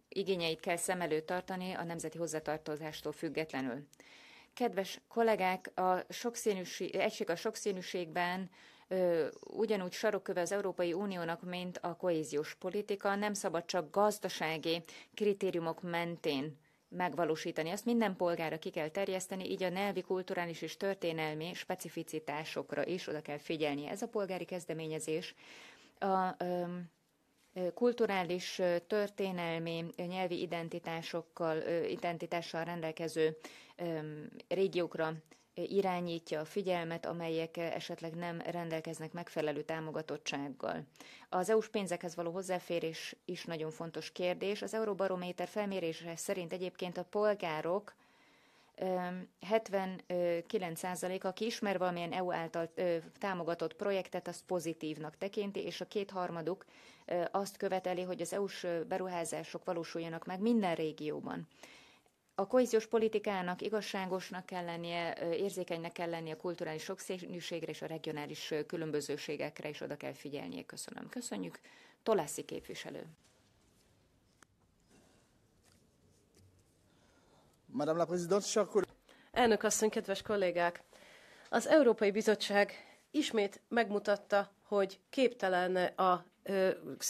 igényeit kell szem előtt tartani a nemzeti hozzátartozástól függetlenül. Kedves kollégák, egység a sokszínűségben ugyanúgy sarokköve az Európai Uniónak, mint a kohéziós politika, nem szabad csak gazdasági kritériumok mentén megvalósítani. Azt minden polgára ki kell terjeszteni, így a nyelvi, kulturális és történelmi specificitásokra is oda kell figyelni. Ez a polgári kezdeményezés a kulturális, történelmi, nyelvi identitással rendelkező régiókra irányítja a figyelmet, amelyek esetleg nem rendelkeznek megfelelő támogatottsággal. Az EU-s pénzekhez való hozzáférés is nagyon fontos kérdés. Az Euróbarométer felmérése szerint egyébként a polgárok 79%-a, aki ismer valamilyen EU által támogatott projektet, azt pozitívnak tekinti, és a kétharmaduk azt követeli, hogy az EU-s beruházások valósuljanak meg minden régióban. A kohéziós politikának igazságosnak kell lennie, érzékenynek kell lennie a kulturális sokszínűségre és a regionális különbözőségekre is oda kell figyelnie. Köszönöm. Köszönjük. Tolászi képviselő. Madame la Présidente, Elnök asszony, kedves kollégák! Az Európai Bizottság ismét megmutatta, hogy képtelen a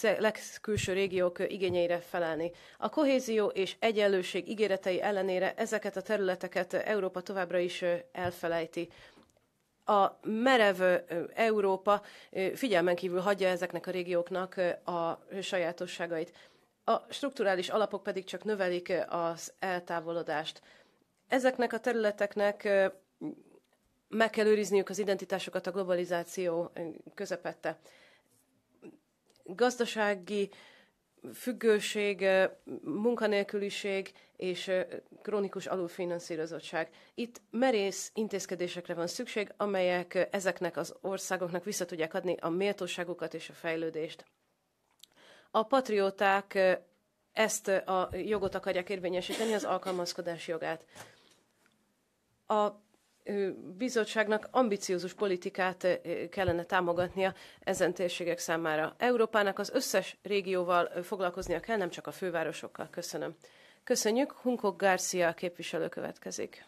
legkülső régiók igényeire felelni. A kohézió és egyenlőség ígéretei ellenére ezeket a területeket Európa továbbra is elfelejti. A merev Európa figyelmen kívül hagyja ezeknek a régióknak a sajátosságait. A strukturális alapok pedig csak növelik az eltávolodást. Ezeknek a területeknek meg kell őrizniük az identitásokat a globalizáció közepette. Gazdasági függőség, munkanélküliség és krónikus alulfinanszírozottság. Itt merész intézkedésekre van szükség, amelyek ezeknek az országoknak vissza tudják adni a méltóságukat és a fejlődést. A patrióták ezt a jogot akarják érvényesíteni, az alkalmazkodás jogát. A bizottságnak ambiciózus politikát kellene támogatnia ezen térségek számára. Európának az összes régióval foglalkoznia kell, nem csak a fővárosokkal. Köszönöm. Köszönjük. Hunkok García képviselő következik.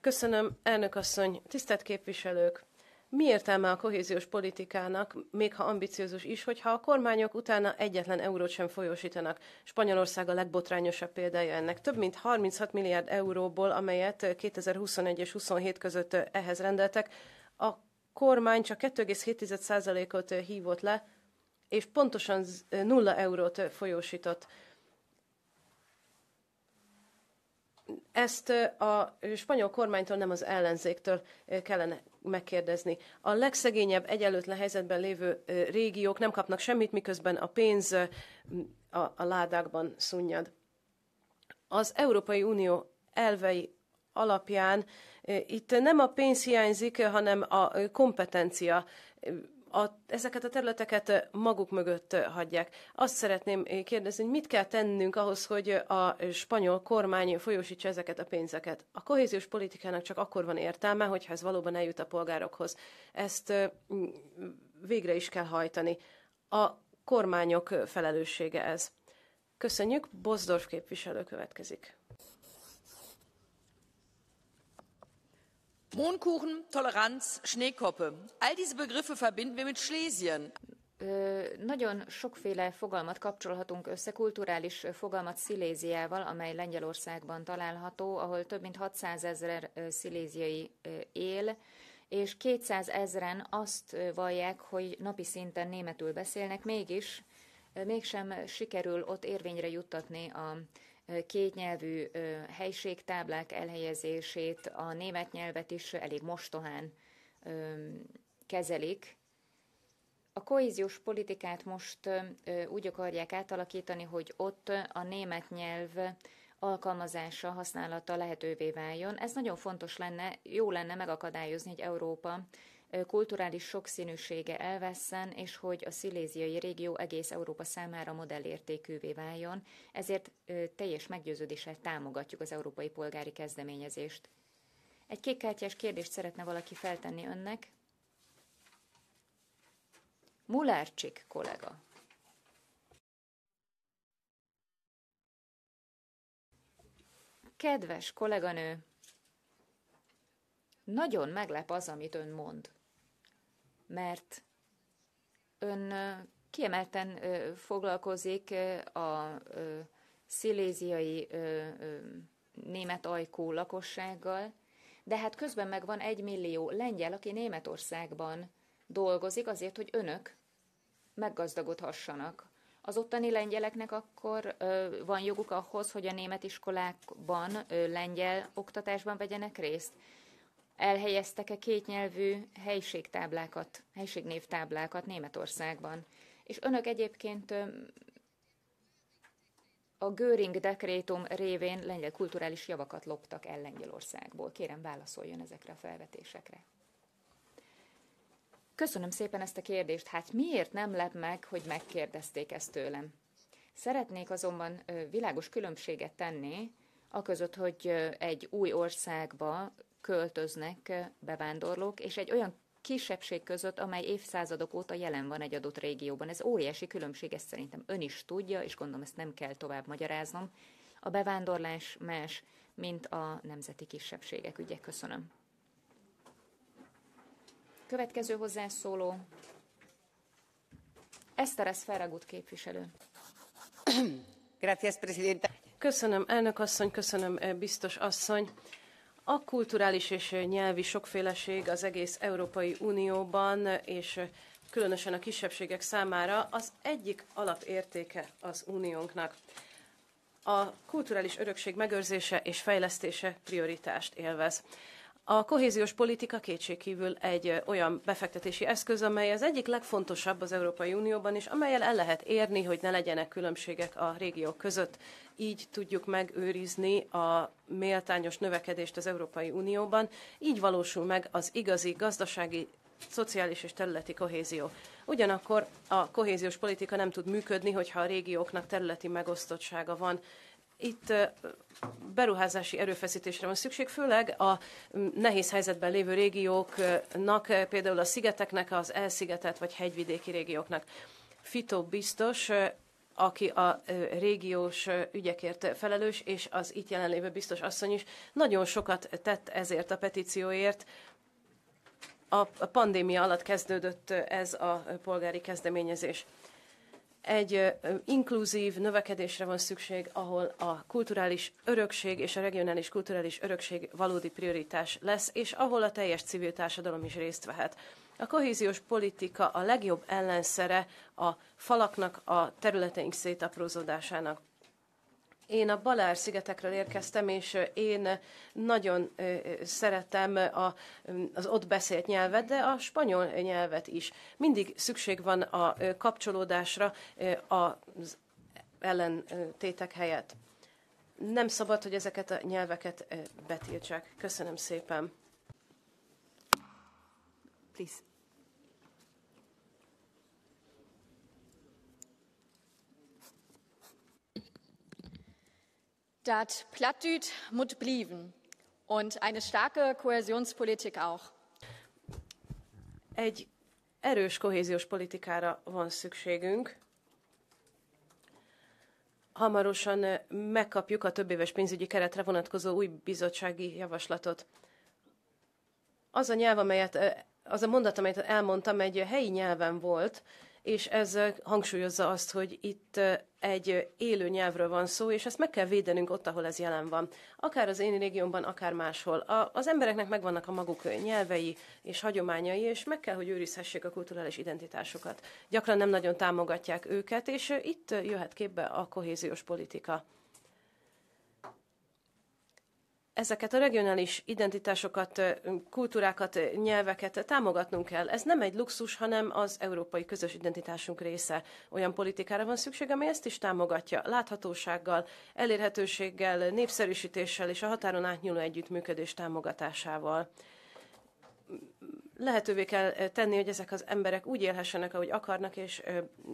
Köszönöm, elnök asszony, tisztelt képviselők! mi értelme a kohéziós politikának, még ha ambiciózus is, hogyha a kormányok utána egyetlen eurót sem folyósítanak. Spanyolország a legbotrányosabb példája ennek. Több mint 36 milliárd euróból, amelyet 2021 és 27 között ehhez rendeltek, a kormány csak 2,7%-ot hívott le, és pontosan 0 eurót folyósított. Ezt a spanyol kormánytól, nem az ellenzéktől kellene megkérdezni. A legszegényebb, egyenlőtlen helyzetben lévő régiók nem kapnak semmit, miközben a pénz a ládákban szunnyad. Az Európai Unió elvei alapján itt nem a pénz hiányzik, hanem a kompetencia. Ezeket a területeket maguk mögött hagyják. Azt szeretném kérdezni, hogy mit kell tennünk ahhoz, hogy a spanyol kormány folyósítsa ezeket a pénzeket. A kohéziós politikának csak akkor van értelme, hogyha ez valóban eljut a polgárokhoz. Ezt végre is kell hajtani. A kormányok felelőssége ez. Köszönjük, Bosdorf képviselő következik. Mohnkuchen, Toleranz, Schneekoppe. All diese Begriffe verbinden wir mit Schlesien. Nagyon sokféle fogalmat kapcsolhatunk össze, kulturális fogalmat Sziléziával, amely Lengyelországban található, ahol több mint 600 000 sziléziai él, és 200 000-en azt vallják, hogy napi szinten németül beszélnek, mégsem sikerül ott érvényre juttatni a kétnyelvű helységtáblák elhelyezését, a német nyelvet is elég mostohán kezelik. A kohéziós politikát most úgy akarják átalakítani, hogy ott a német nyelv alkalmazása, használata lehetővé váljon. Ez nagyon fontos lenne, jó lenne megakadályozni, hogy Európa kulturális sokszínűsége elvesszen, és hogy a sziléziai régió egész Európa számára modellértékűvé váljon, ezért teljes meggyőződéssel támogatjuk az európai polgári kezdeményezést. Egy kékkártyás kérdést szeretne valaki feltenni önnek? Mulárcsik kollega. Kedves kolléganő, nagyon meglep az, amit ön mond, mert ön kiemelten foglalkozik a sziléziai német ajkú lakossággal, de hát közben meg van 1 millió lengyel, aki Németországban dolgozik azért, hogy önök meggazdagodhassanak. Az ottani lengyeleknek akkor van joguk ahhoz, hogy a német iskolákban lengyel oktatásban vegyenek részt? Elhelyeztek-e kétnyelvű helységnévtáblákat Németországban? És önök egyébként a Göring dekrétum révén lengyel kulturális javakat loptak el Lengyelországból. Kérem, válaszoljon ezekre a felvetésekre. Köszönöm szépen ezt a kérdést. Hát miért nem lep meg, hogy megkérdezték ezt tőlem? Szeretnék azonban világos különbséget tenni, aközött, hogy egy új országba költöznek bevándorlók, és egy olyan kisebbség között, amely évszázadok óta jelen van egy adott régióban. Ez óriási különbség, ezt szerintem ön is tudja, és gondolom ezt nem kell tovább magyaráznom. A bevándorlás más, mint a nemzeti kisebbségek ügye. Köszönöm. Következő hozzászóló. Eszteres Ferragut képviselő. Köszönöm, elnök asszony, köszönöm, biztos asszony. A kulturális és nyelvi sokféleség az egész Európai Unióban, és különösen a kisebbségek számára az egyik alapértéke az uniónknak. A kulturális örökség megőrzése és fejlesztése prioritást élvez. A kohéziós politika kétségkívül egy olyan befektetési eszköz, amely az egyik legfontosabb az Európai Unióban, és amellyel el lehet érni, hogy ne legyenek különbségek a régiók között. Így tudjuk megőrizni a méltányos növekedést az Európai Unióban, így valósul meg az igazi gazdasági, szociális és területi kohézió. Ugyanakkor a kohéziós politika nem tud működni, hogyha a régióknak területi megosztottsága van. Itt beruházási erőfeszítésre van szükség, főleg a nehéz helyzetben lévő régióknak, például a szigeteknek, az elszigetelt vagy hegyvidéki régióknak. Fito biztos, aki a régiós ügyekért felelős, és az itt jelenlévő biztos asszony is nagyon sokat tett ezért a petícióért. a pandémia alatt kezdődött ez a polgári kezdeményezés. Egy inkluzív növekedésre van szükség, ahol a kulturális örökség és a regionális kulturális örökség valódi prioritás lesz, és ahol a teljes civil társadalom is részt vehet. A kohéziós politika a legjobb ellenszere a falaknak, a területeink szétaprózódásának. Én a Baleár-szigetekről érkeztem, és én nagyon szeretem az ott beszélt nyelvet, de a spanyol nyelvet is. Mindig szükség van a kapcsolódásra az ellentétek helyett. Nem szabad, hogy ezeket a nyelveket betiltsák. Köszönöm szépen. Please. Dat Plattdüt moet blieben und eine starke Kohäsionspolitik auch. Egy erős kohéziós politikára van szükségünk. Hamarosan megkapjuk a többéves pénzügyi keretre vonatkozó új bizottsági javaslatot. Az a mondat, amelyet elmondtam, egy helyi nyelven volt, és ez hangsúlyozza azt, hogy itt egy élő nyelvről van szó, és ezt meg kell védenünk ott, ahol ez jelen van. Akár az én régiómban, akár máshol. Az embereknek megvannak a maguk nyelvei és hagyományai, és meg kell, hogy őrizhessék a kulturális identitásukat. Gyakran nem nagyon támogatják őket, és itt jöhet képbe a kohéziós politika. Ezeket a regionális identitásokat, kultúrákat, nyelveket támogatnunk kell. Ez nem egy luxus, hanem az európai közös identitásunk része. Olyan politikára van szükség, amely ezt is támogatja, láthatósággal, elérhetőséggel, népszerűsítéssel és a határon átnyúló együttműködés támogatásával. Lehetővé kell tenni, hogy ezek az emberek úgy élhessenek, ahogy akarnak, és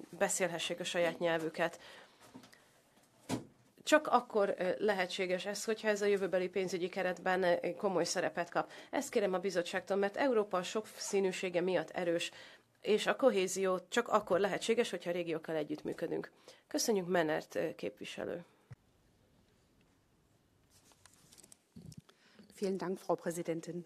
beszélhessék a saját nyelvüket. Csak akkor lehetséges ez, hogyha ez a jövőbeli pénzügyi keretben komoly szerepet kap. Ezt kérem a bizottságtól, mert Európa a sokszínűsége miatt erős, és a kohézió csak akkor lehetséges, hogyha a régiókkal együttműködünk. Köszönjük, Menert képviselő. Vielen Dank, Frau Präsidentin.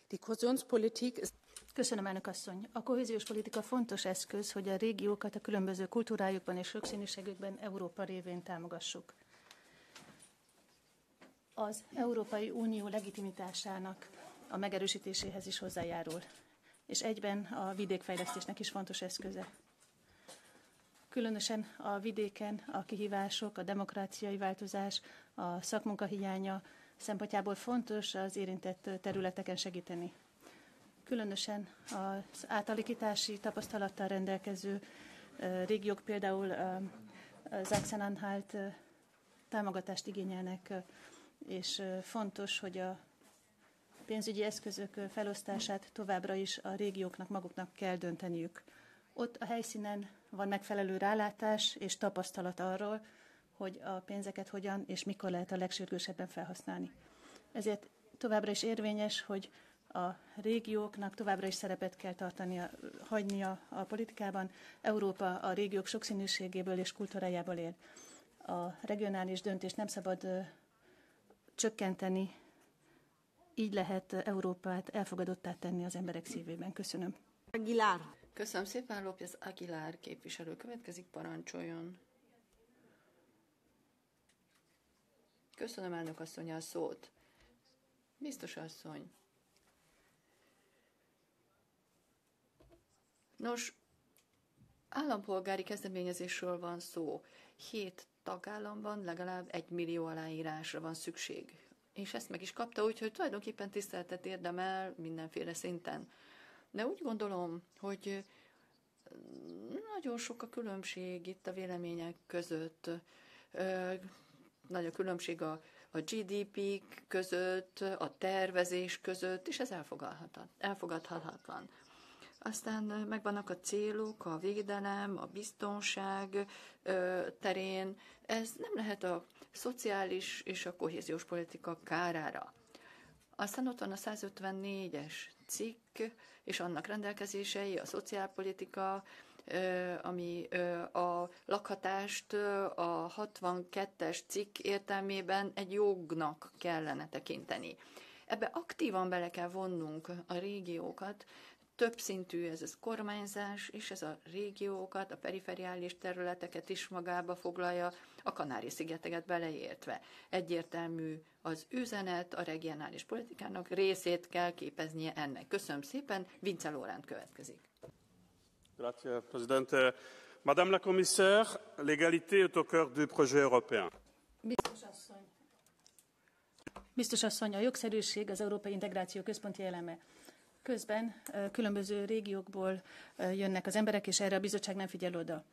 Die Kohäsionspolitik ist... Köszönöm, elnök asszony. A kohéziós politika fontos eszköz, hogy a régiókat a különböző kultúrájukban és sokszínűségükben Európa révén támogassuk. Az Európai Unió legitimitásának a megerősítéséhez is hozzájárul, és egyben a vidékfejlesztésnek is fontos eszköze. Különösen a vidéken a kihívások, a demokráciai változás, a szakmunka hiánya szempontjából fontos az érintett területeken segíteni. Különösen az átalakítási tapasztalattal rendelkező régiók, például Sachsen-Anhalt támogatást igényelnek, és fontos, hogy a pénzügyi eszközök felosztását továbbra is a régióknak maguknak kell dönteniük. Ott a helyszínen van megfelelő rálátás és tapasztalat arról, hogy a pénzeket hogyan és mikor lehet a legsürgősebben felhasználni. Ezért továbbra is érvényes, hogy a régióknak továbbra is szerepet kell hagynia a politikában. Európa a régiók sokszínűségéből és kultúrájából él. A regionális döntést nem szabad csökkenteni, így lehet Európát elfogadottá tenni az emberek szívében. Köszönöm. Aguilar. Köszönöm szépen, López Aguilar képviselő következik, parancsoljon. Köszönöm, elnök asszony, a szót. Biztos asszony. Nos, állampolgári kezdeményezésről van szó. 7 tagállamban legalább 1 millió aláírásra van szükség. És ezt meg is kapta, úgyhogy tulajdonképpen tiszteletet érdemel mindenféle szinten. De úgy gondolom, hogy nagyon sok a különbség itt a vélemények között. Nagy a különbség a GDP között, a tervezés között, és ez elfogadhatatlan. Aztán megvannak a célok, a védelem, a biztonság terén. Ez nem lehet a szociális és a kohéziós politika kárára. Aztán ott van a 154-es cikk, és annak rendelkezései, a szociálpolitika, ami a lakhatást a 62-es cikk értelmében egy jognak kellene tekinteni. Ebbe aktívan bele kell vonnunk a régiókat, többszintű ez a kormányzás, és ez a régiókat, a perifériális területeket is magába foglalja, a Kanári-szigeteket beleértve. Egyértelmű az üzenet, a regionális politikának részét kell képeznie ennek. Köszönöm szépen, Vince Laurent következik. Grazie, Presidente. Madame la Commissaire, l'égalité est au cœur du projet européen. Biztos asszony, a jogszerűség az európai integráció központi eleme. Közben különböző régiókból jönnek az emberek, és erre a bizottság nem figyel oda.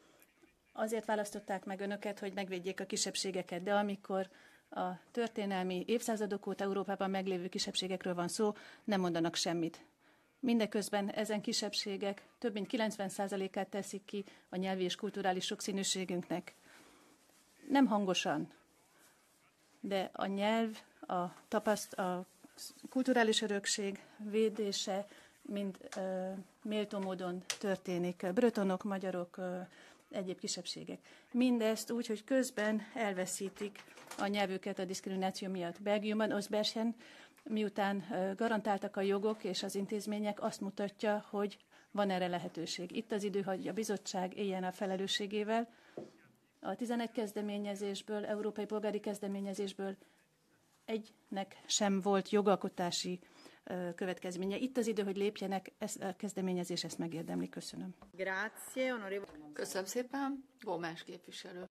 Azért választották meg önöket, hogy megvédjék a kisebbségeket, de amikor a történelmi évszázadok óta Európában meglévő kisebbségekről van szó, nem mondanak semmit. Mindeközben ezen kisebbségek több mint 90%-át teszik ki a nyelvi és kulturális sokszínűségünknek. Nem hangosan, de a nyelv, a kulturális örökség védése mind méltó módon történik. Bretonok, magyarok, egyéb kisebbségek. Mindezt úgy, hogy közben elveszítik a nyelvüket a diszkrimináció miatt. Belgiumban, Osbergen, miután garantáltak a jogok és az intézmények, azt mutatja, hogy van erre lehetőség. Itt az idő, hogy a bizottság éljen a felelősségével. A 11 kezdeményezésből, európai polgári kezdeményezésből egynek sem volt jogalkotási következménye. Itt az idő, hogy lépjenek, ez a kezdeményezés ezt megérdemli. Köszönöm. Köszönöm szépen, Gómez képviselő.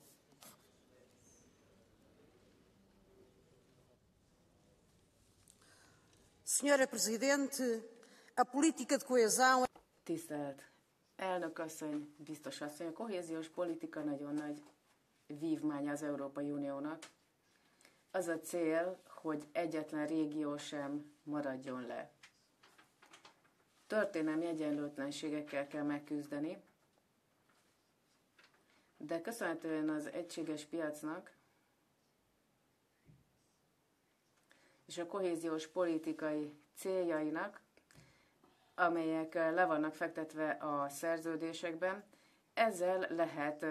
Senhora Presidente, a política de coesão... Tisztelt elnök asszony, biztos asszony, a kohéziós politika nagyon nagy vívmánya az Európai Uniónak. Az a cél, hogy egyetlen régió sem maradjon le. Történelmi egyenlőtlenségekkel kell megküzdeni, de köszönhetően az egységes piacnak és a kohéziós politikai céljainak, amelyek le vannak fektetve a szerződésekben, ezzel lehet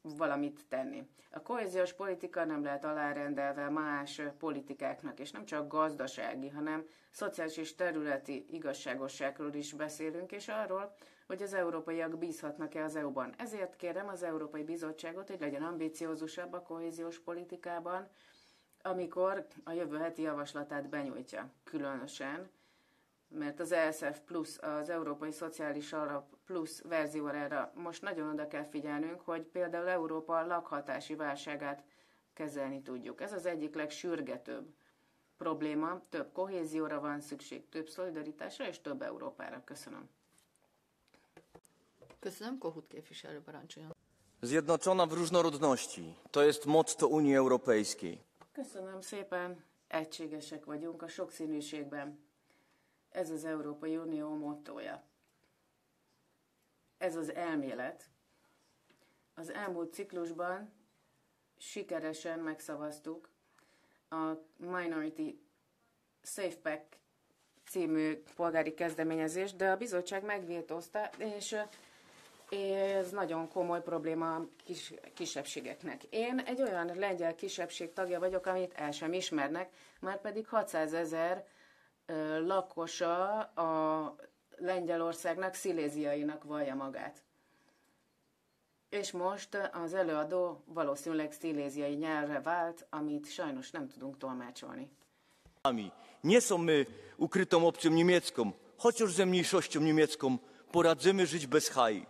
valamit tenni. A kohéziós politika nem lehet alárendelve más politikáknak, és nem csak gazdasági, hanem szociális és területi igazságosságról is beszélünk, és arról, hogy az európaiak bízhatnak-e az EU-ban. Ezért kérem az Európai Bizottságot, hogy legyen ambiciózusabb a kohéziós politikában, amikor a jövő heti javaslatát benyújtja. Különösen, mert az ESF Plus, az Európai Szociális Alap Plus verzióra most nagyon oda kell figyelnünk, hogy például Európa lakhatási válságát kezelni tudjuk. Ez az egyik legsürgetőbb probléma. Több kohézióra van szükség, több szolidaritásra és több Európára. Köszönöm. Köszönöm, Kohut képviselő, parancsoljon. Zjednoczona w różnorodności. To jest motto Unii Europejskiej. Köszönöm szépen, egységesek vagyunk a sokszínűségben. Ez az Európai Unió mottója. Ez az elmélet. Az elmúlt ciklusban sikeresen megszavaztuk a Minority Safe Pack című polgári kezdeményezést, de a bizottság megvétózta, és ez nagyon komoly probléma a kisebbségeknek. Én egy olyan lengyel kisebbség tagja vagyok, amit el sem ismernek, már pedig 600 000 lakosa a Lengyelországnak, sziléziainak vallja magát. És most az előadó valószínűleg sziléziai nyelvre vált, amit sajnos nem tudunk tolmácsolni. Nie są my ukrytą obcym niemiecką, chociaż ze mniejszością niemiecką poradzimy żyć bez haj.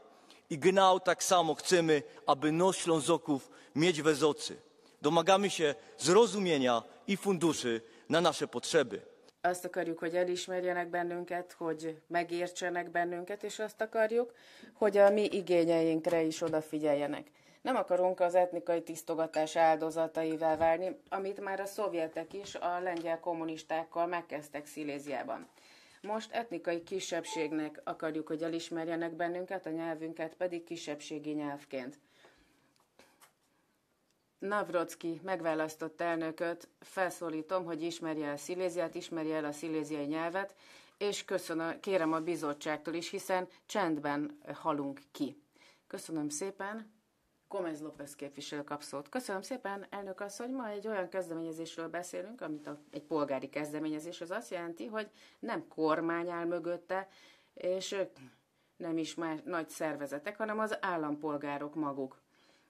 I genau tak samo chcemy, aby nos Ślązoków mieć w Ezocy. Domagamy się zrozumienia i funduszy na nasze potrzeby. Azt akarjuk, hogy elismerjenek bennünket, hogy megértsenek bennünket, és azt akarjuk, hogy a mi igényeinkre is odafigyeljenek. Nem akarunk az etnikai tisztogatás áldozataivá válni, amit már a szovjetek is a lengyel kommunistákkal megkezdtek Sziléziában. Most etnikai kisebbségnek akarjuk, hogy elismerjenek bennünket, a nyelvünket pedig kisebbségi nyelvként. Navrocki megválasztott elnököt felszólítom, hogy ismerje el Sziléziát, ismerje el a sziléziai nyelvet, és kérem a bizottságtól is, hiszen csendben halunk ki. Köszönöm szépen. Gómez López képviselő kap szót. Köszönöm szépen, elnök asszony. Ma egy olyan kezdeményezésről beszélünk, amit egy polgári kezdeményezés, az azt jelenti, hogy nem kormány áll mögötte, és nem is már nagy szervezetek, hanem az állampolgárok maguk.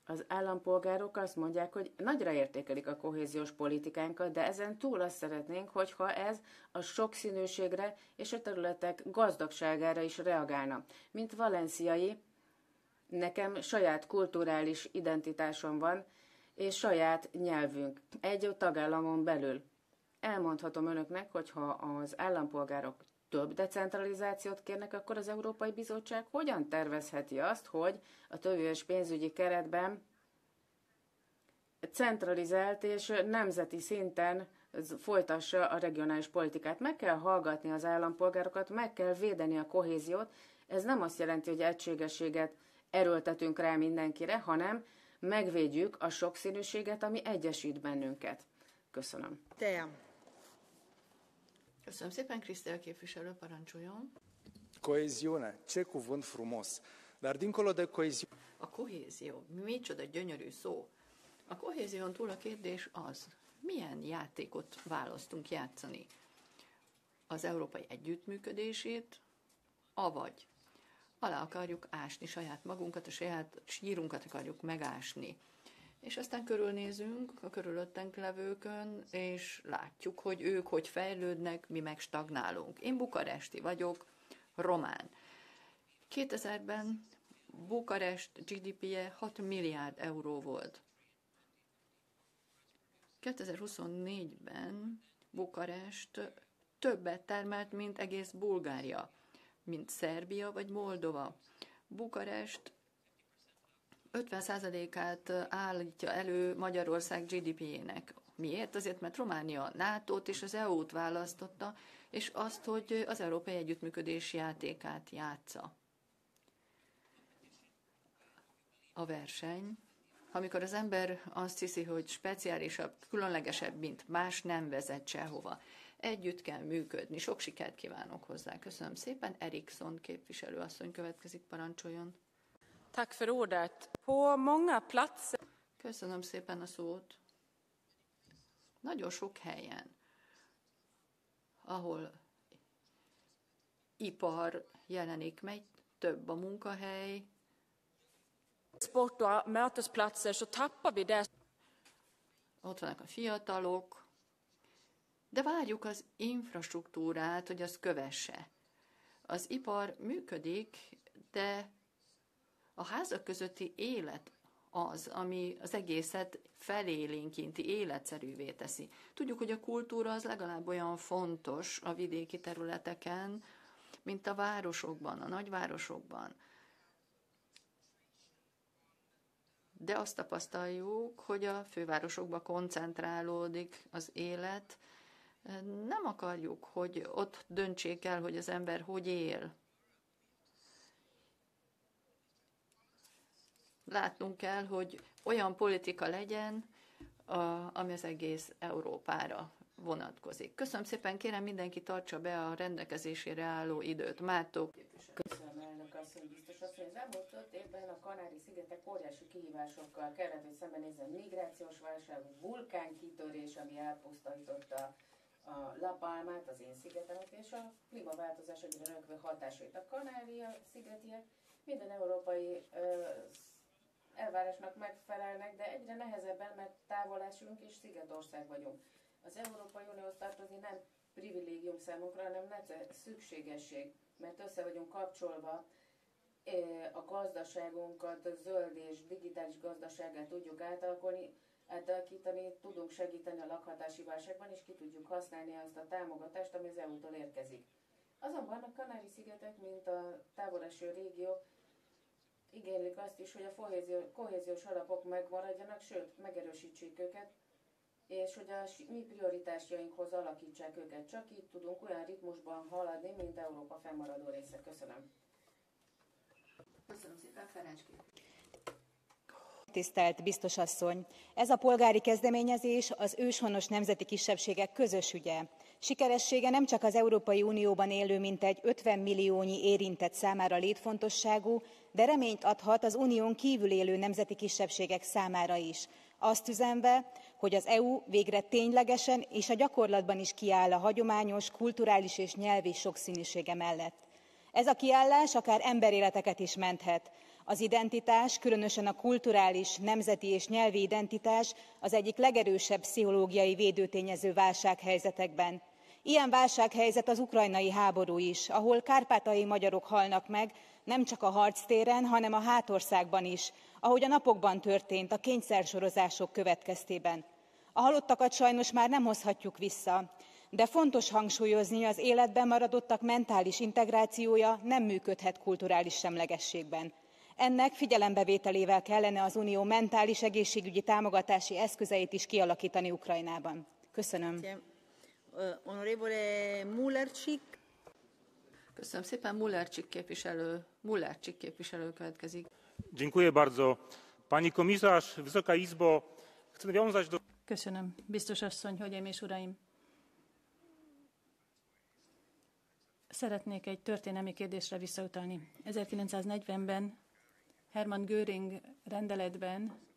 Az állampolgárok azt mondják, hogy nagyra értékelik a kohéziós politikánkat, de ezen túl azt szeretnénk, hogyha ez a sokszínűségre és a területek gazdagságára is reagálna. Mint valenciai, nekem saját kulturális identitásom van, és saját nyelvünk egy tagállamon belül. Elmondhatom önöknek, hogy ha az állampolgárok több decentralizációt kérnek, akkor az Európai Bizottság hogyan tervezheti azt, hogy a többéves pénzügyi keretben centralizált és nemzeti szinten folytassa a regionális politikát. Meg kell hallgatni az állampolgárokat, meg kell védeni a kohéziót. Ez nem azt jelenti, hogy egységességet erőltetünk rá mindenkire, hanem megvédjük a sokszínűséget, ami egyesít bennünket. Köszönöm. Köszönöm szépen, Krisztel képviselő, parancsoljon. Coeziune, ce cuvânt frumos. Dar dincolo de coeziune... A kohézió, micsoda gyönyörű szó. A kohézión túl a kérdés az, milyen játékot választunk játszani. Az európai együttműködését, avagy alá akarjuk ásni saját magunkat, a saját sírunkat akarjuk megásni. És aztán körülnézünk a körülöttünk levőkön, és látjuk, hogy ők hogy fejlődnek, mi meg stagnálunk. Én bukaresti vagyok, román. 2000-ben Bukarest GDP-je 6 milliárd euró volt. 2024-ben Bukarest többet termelt, mint egész Bulgária, mint Szerbia vagy Moldova. Bukarest 50%-át állítja elő Magyarország GDP-jének. Miért? Azért, mert Románia NATO-t és az EU-t választotta, és azt, hogy az európai együttműködés játékát játsza. A verseny, amikor az ember azt hiszi, hogy speciálisabb, különlegesebb, mint más, nem vezet sehova. Együtt kell működni. Sok sikert kívánok hozzá. Köszönöm szépen. Eriksson képviselőasszony következik, parancsoljon. Tack för ordet. På många platser... Köszönöm szépen a szót. Nagyon sok helyen, ahol ipar jelenik meg, több a munkahely. Sport och mötesplatser, så tappar vi det. Ott vannak a fiatalok, de várjuk az infrastruktúrát, hogy az kövesse. Az ipar működik, de a házak közötti élet az, ami az egészet felélénkinti, életszerűvé teszi. Tudjuk, hogy a kultúra az legalább olyan fontos a vidéki területeken, mint a városokban, a nagyvárosokban. De azt tapasztaljuk, hogy a fővárosokban koncentrálódik az élet. Nem akarjuk, hogy ott döntsék el, hogy az ember hogy él. Látnunk kell, hogy olyan politika legyen, ami az egész Európára vonatkozik. Köszönöm szépen, kérem mindenki tartsa be a rendelkezésére álló időt. Mátó. Köszönöm, elnök asszony, biztos asszony. Az elmúlt 5 évben a Kanári-szigetek óriási kihívásokkal kellett, hogy szembenézzen migrációs válság, vulkánkitörés, ami elpusztította a La Palmát, az én szigetemet, és a klímaváltozás egyre növekvő hatásait. A Kanári-szigetiek minden európai elvárásnak megfelelnek, de egyre nehezebben, mert távol esünk és szigetország vagyunk. Az Európai Unióhoz tartozni nem privilégium számunkra, hanem szükségesség, mert össze vagyunk kapcsolva, a gazdaságunkat, a zöld és digitális gazdaságát tudjuk átalakítani, tudunk segíteni a lakhatási válságban, és ki tudjuk használni azt a támogatást, ami az EU-tól érkezik. Azonban a Kanári-szigetek, mint a távoleső régió, igénylik azt is, hogy a kohéziós alapok megmaradjanak, sőt, megerősítsék őket, és hogy a mi prioritásjainkhoz alakítsák őket. Csak így tudunk olyan ritmusban haladni, mint Európa fennmaradó része. Köszönöm. Köszönöm szépen, Ferenc képviselő. Tisztelt biztos asszony! Ez a polgári kezdeményezés az őshonos nemzeti kisebbségek közös ügye. Sikeressége nem csak az Európai Unióban élő mintegy 50 milliónyi érintett számára létfontosságú, de reményt adhat az unión kívül élő nemzeti kisebbségek számára is, azt üzenve, hogy az EU végre ténylegesen és a gyakorlatban is kiáll a hagyományos, kulturális és nyelvi sokszínűsége mellett. Ez a kiállás akár emberéleteket is menthet. Az identitás, különösen a kulturális, nemzeti és nyelvi identitás az egyik legerősebb pszichológiai védőtényező válsághelyzetekben. Ilyen válsághelyzet az ukrajnai háború is, ahol kárpátaljai magyarok halnak meg, nem csak a harctéren, hanem a hátországban is, ahogy a napokban történt a kényszersorozások következtében. A halottakat sajnos már nem hozhatjuk vissza, de fontos hangsúlyozni, az életben maradottak mentális integrációja nem működhet kulturális semlegességben. Ennek figyelembevételével kellene az Unió mentális egészségügyi támogatási eszközeit is kialakítani Ukrajnában. Köszönöm. Onorevole Mularczyk. Köszönöm szépen, Mularczyk képviselő következik. Dziękuję bardzo. Pani komisarz, Wysoka Izbo, chcę nawiązać do... Köszönöm, biztos asszony, hölgyeim és uraim. Szeretnék egy történelmi kérdésre visszautalni. 1940-ben Hermann Göring rendeletben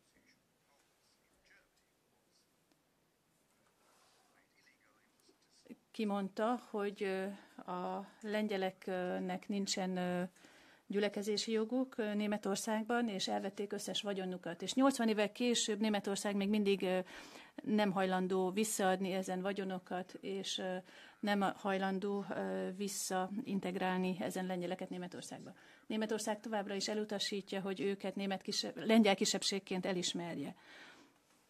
kimondta, hogy a lengyeleknek nincsen gyülekezési joguk Németországban, és elvették összes vagyonukat. És 80 évvel később Németország még mindig nem hajlandó visszaadni ezen vagyonokat, és nem hajlandó visszaintegrálni ezen lengyeleket Németországba. Németország továbbra is elutasítja, hogy őket lengyel kisebbségként elismerje.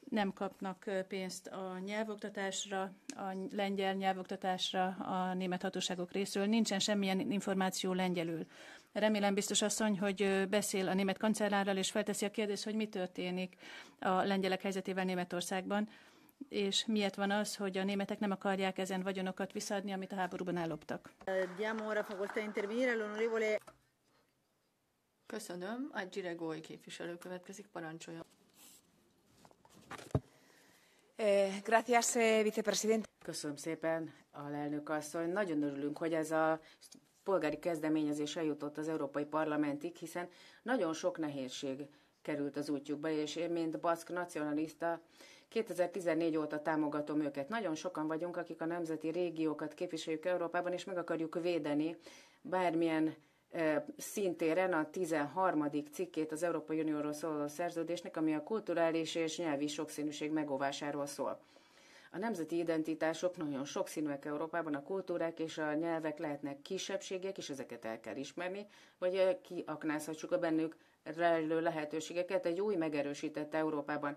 Nem kapnak pénzt a nyelvoktatásra, a lengyel nyelvoktatásra a német hatóságok részéről. Nincsen semmilyen információ lengyelül. Remélem, biztos asszony, hogy beszél a német kancellárral, és felteszi a kérdést, hogy mi történik a lengyelek helyzetével Németországban, és miért van az, hogy a németek nem akarják ezen vagyonokat visszaadni, amit a háborúban elloptak. Köszönöm. A Giregói képviselő következik, parancsolja. Köszönöm szépen, alelnök asszony. Nagyon örülünk, hogy ez a polgári kezdeményezés eljutott az Európai Parlamentig, hiszen nagyon sok nehézség került az útjukba, és én, mint baszk nacionalista, 2014 óta támogatom őket. Nagyon sokan vagyunk, akik a nemzeti régiókat képviseljük Európában, és meg akarjuk védeni bármilyen szintéren a 13. cikkét az Európai Unióról szóló szerződésnek, ami a kulturális és nyelvi sokszínűség megóvásáról szól. A nemzeti identitások nagyon sokszínűek Európában, a kultúrák és a nyelvek lehetnek kisebbségek, és ezeket el kell ismerni, vagy kiaknázhatjuk a bennük rejlő lehetőségeket egy új megerősített Európában.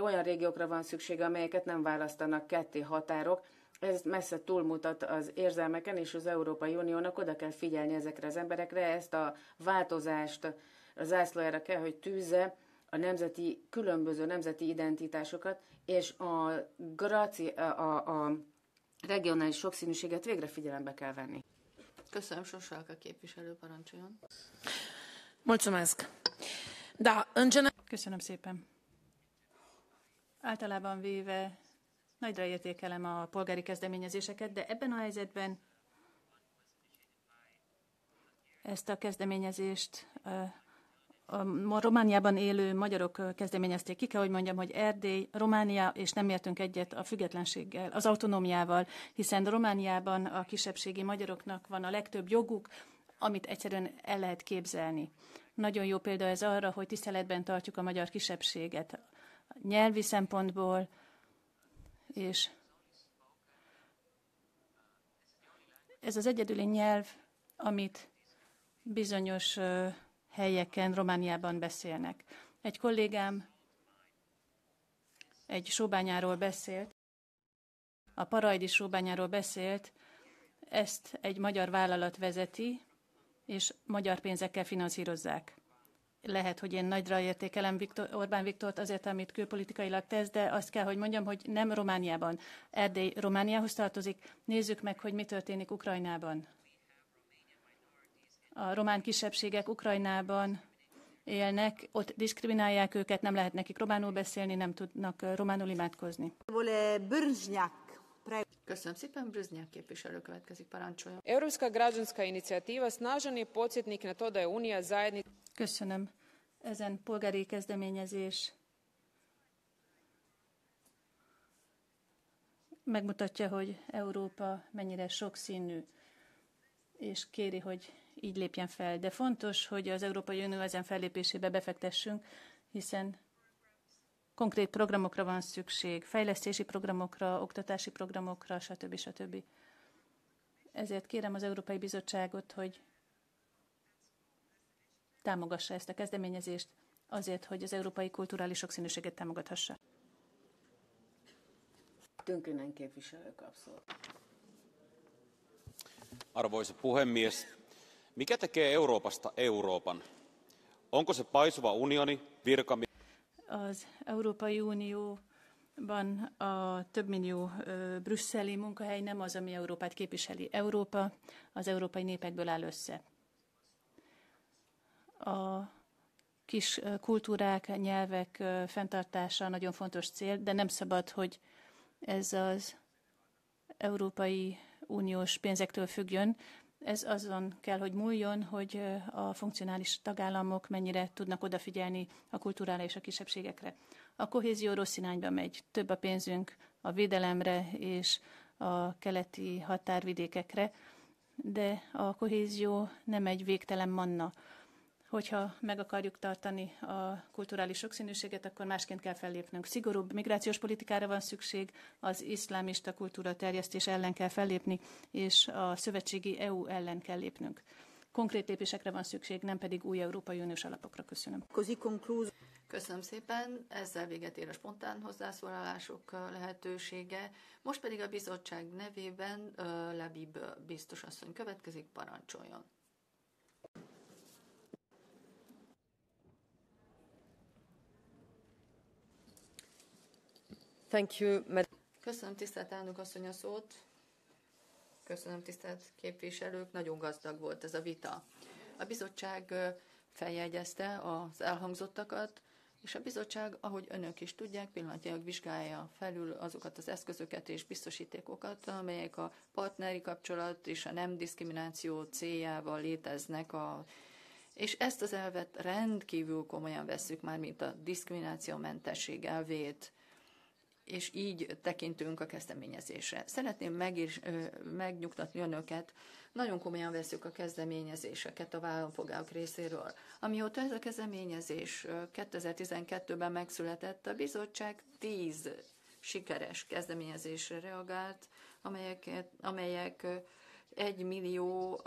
Olyan régiókra van szüksége, amelyeket nem választanak ketté határok. Ez messze túlmutat az érzelmeken, és az Európai Uniónak oda kell figyelni ezekre az emberekre, ezt a változást a zászlójára kell, hogy tűzze, a különböző nemzeti identitásokat, és a regionális sokszínűséget végre figyelembe kell venni. Köszönöm, Sosalka képviselő, parancsoljon. Köszönöm szépen. Általában véve nagyra értékelem a polgári kezdeményezéseket, de ebben a helyzetben ezt a kezdeményezést a Romániában élő magyarok kezdeményezték. Ki kell, hogy mondjam, hogy Erdély, Románia, és nem értünk egyet a függetlenséggel, az autonómiával, hiszen Romániában a kisebbségi magyaroknak van a legtöbb joguk, amit egyszerűen el lehet képzelni. Nagyon jó példa ez arra, hogy tiszteletben tartjuk a magyar kisebbséget nyelvi szempontból, és ez az egyedüli nyelv, amit bizonyos helyeken Romániában beszélnek. Egy kollégám egy sóbányáról beszélt, a Parajdi sóbányáról beszélt, ezt egy magyar vállalat vezeti, és magyar pénzekkel finanszírozzák. Lehet, hogy én nagyra értékelem Orbán Viktort azért, amit külpolitikailag tesz, de azt kell, hogy mondjam, hogy nem Romániában. Erdély Romániához tartozik. Nézzük meg, hogy mi történik Ukrajnában. A román kisebbségek Ukrajnában élnek, ott diszkriminálják őket, nem lehet nekik románul beszélni, nem tudnak románul imádkozni. Köszönöm szépen, Brüznyák képviselő következik, parancsoljon. Europska građanska inicijativa snažan je podsjetnik na to da je Unija zajednica. Köszönöm. Ezen polgári kezdeményezés megmutatja, hogy Európa mennyire sokszínű, és kéri, hogy így lépjen fel. De fontos, hogy az Európai Unió ezen fellépésébe befektessünk, hiszen konkrét programokra van szükség, fejlesztési programokra, oktatási programokra, stb. Ezért kérem az Európai Bizottságot, hogy támogassa ezt a kezdeményezést, azért, hogy az európai kulturális sokszínűséget támogathassa. Tönkönen képviselő kap szót. Arvoisa puhemies, mikä tekee Euroopasta Euroopan? Onko se paisuva unioni, virkamies? Az Európai Unióban a több millió brüsszeli munkahely nem az, ami Európát képviseli. Európa az európai népekből áll össze. A kis kultúrák, nyelvek fenntartása nagyon fontos cél, de nem szabad, hogy ez az Európai Uniós pénzektől függjön. Ez azon kell, hogy múljon, hogy a funkcionális tagállamok mennyire tudnak odafigyelni a kultúrára és a kisebbségekre. A kohézió rossz irányba megy. Több a pénzünk a védelemre és a keleti határvidékekre, de a kohézió nem egy végtelen manna. Hogyha meg akarjuk tartani a kulturális sokszínűséget, akkor másként kell fellépnünk. Szigorúbb migrációs politikára van szükség, az iszlámista kultúra terjesztés ellen kell fellépni, és a szövetségi EU ellen kell lépnünk. Konkrét lépésekre van szükség, nem pedig új Európai Uniós alapokra. Köszönöm. Köszönöm szépen, ezzel véget ér a spontán hozzászólalások lehetősége. Most pedig a bizottság nevében Labib biztos asszony következik, parancsoljon. Köszönöm, tisztelt elnök asszony, a szót. Köszönöm, tisztelt képviselők. Nagyon gazdag volt ez a vita. A bizottság feljegyezte az elhangzottakat, és a bizottság, ahogy önök is tudják, pillanatnyilag vizsgálja felül azokat az eszközöket és biztosítékokat, amelyek a partneri kapcsolat és a nem diszkrimináció céljával léteznek, és ezt az elvet rendkívül komolyan vesszük már, mint a diszkriminációmentesség elvét, és így tekintünk a kezdeményezésre. Szeretném megnyugtatni önöket, nagyon komolyan veszük a kezdeményezéseket a vállampolgárok részéről. Amióta ez a kezdeményezés 2012-ben megszületett, a bizottság 10 sikeres kezdeményezésre reagált, amelyek 1 millió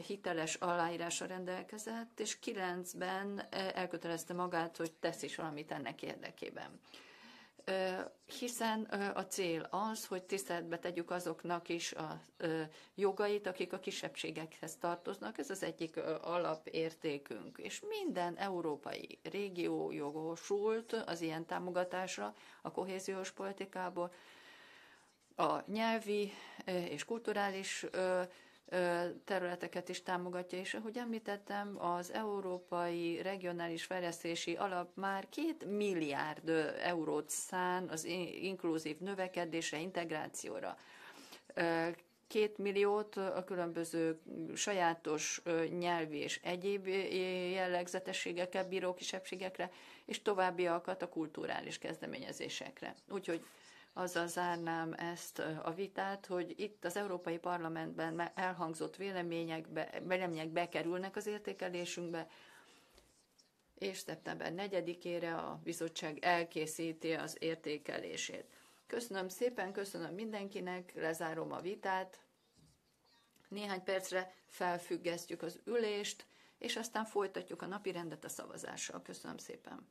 hiteles aláírásra rendelkezett, és 9-ben elkötelezte magát, hogy tesz is valamit ennek érdekében. Hiszen a cél az, hogy tiszteletbe tegyük azoknak is a jogait, akik a kisebbségekhez tartoznak. Ez az egyik alapértékünk. És minden európai régió jogosult az ilyen támogatásra a kohéziós politikából. A nyelvi és kulturális területeket is támogatja, és ahogy említettem, az Európai Regionális Fejlesztési Alap már 2 milliárd eurót szán az inkluzív növekedésre, integrációra. 2 milliót a különböző sajátos nyelvi és egyéb jellegzetességekkel bíró kisebbségekre, és továbbiakat a kulturális kezdeményezésekre. Úgyhogy azzal zárnám ezt a vitát, hogy itt az Európai Parlamentben elhangzott vélemények bekerülnek az értékelésünkbe, és szeptember 4-ére a bizottság elkészíti az értékelését. Köszönöm szépen, köszönöm mindenkinek, lezárom a vitát. Néhány percre felfüggesztjük az ülést, és aztán folytatjuk a napirendet a szavazással. Köszönöm szépen.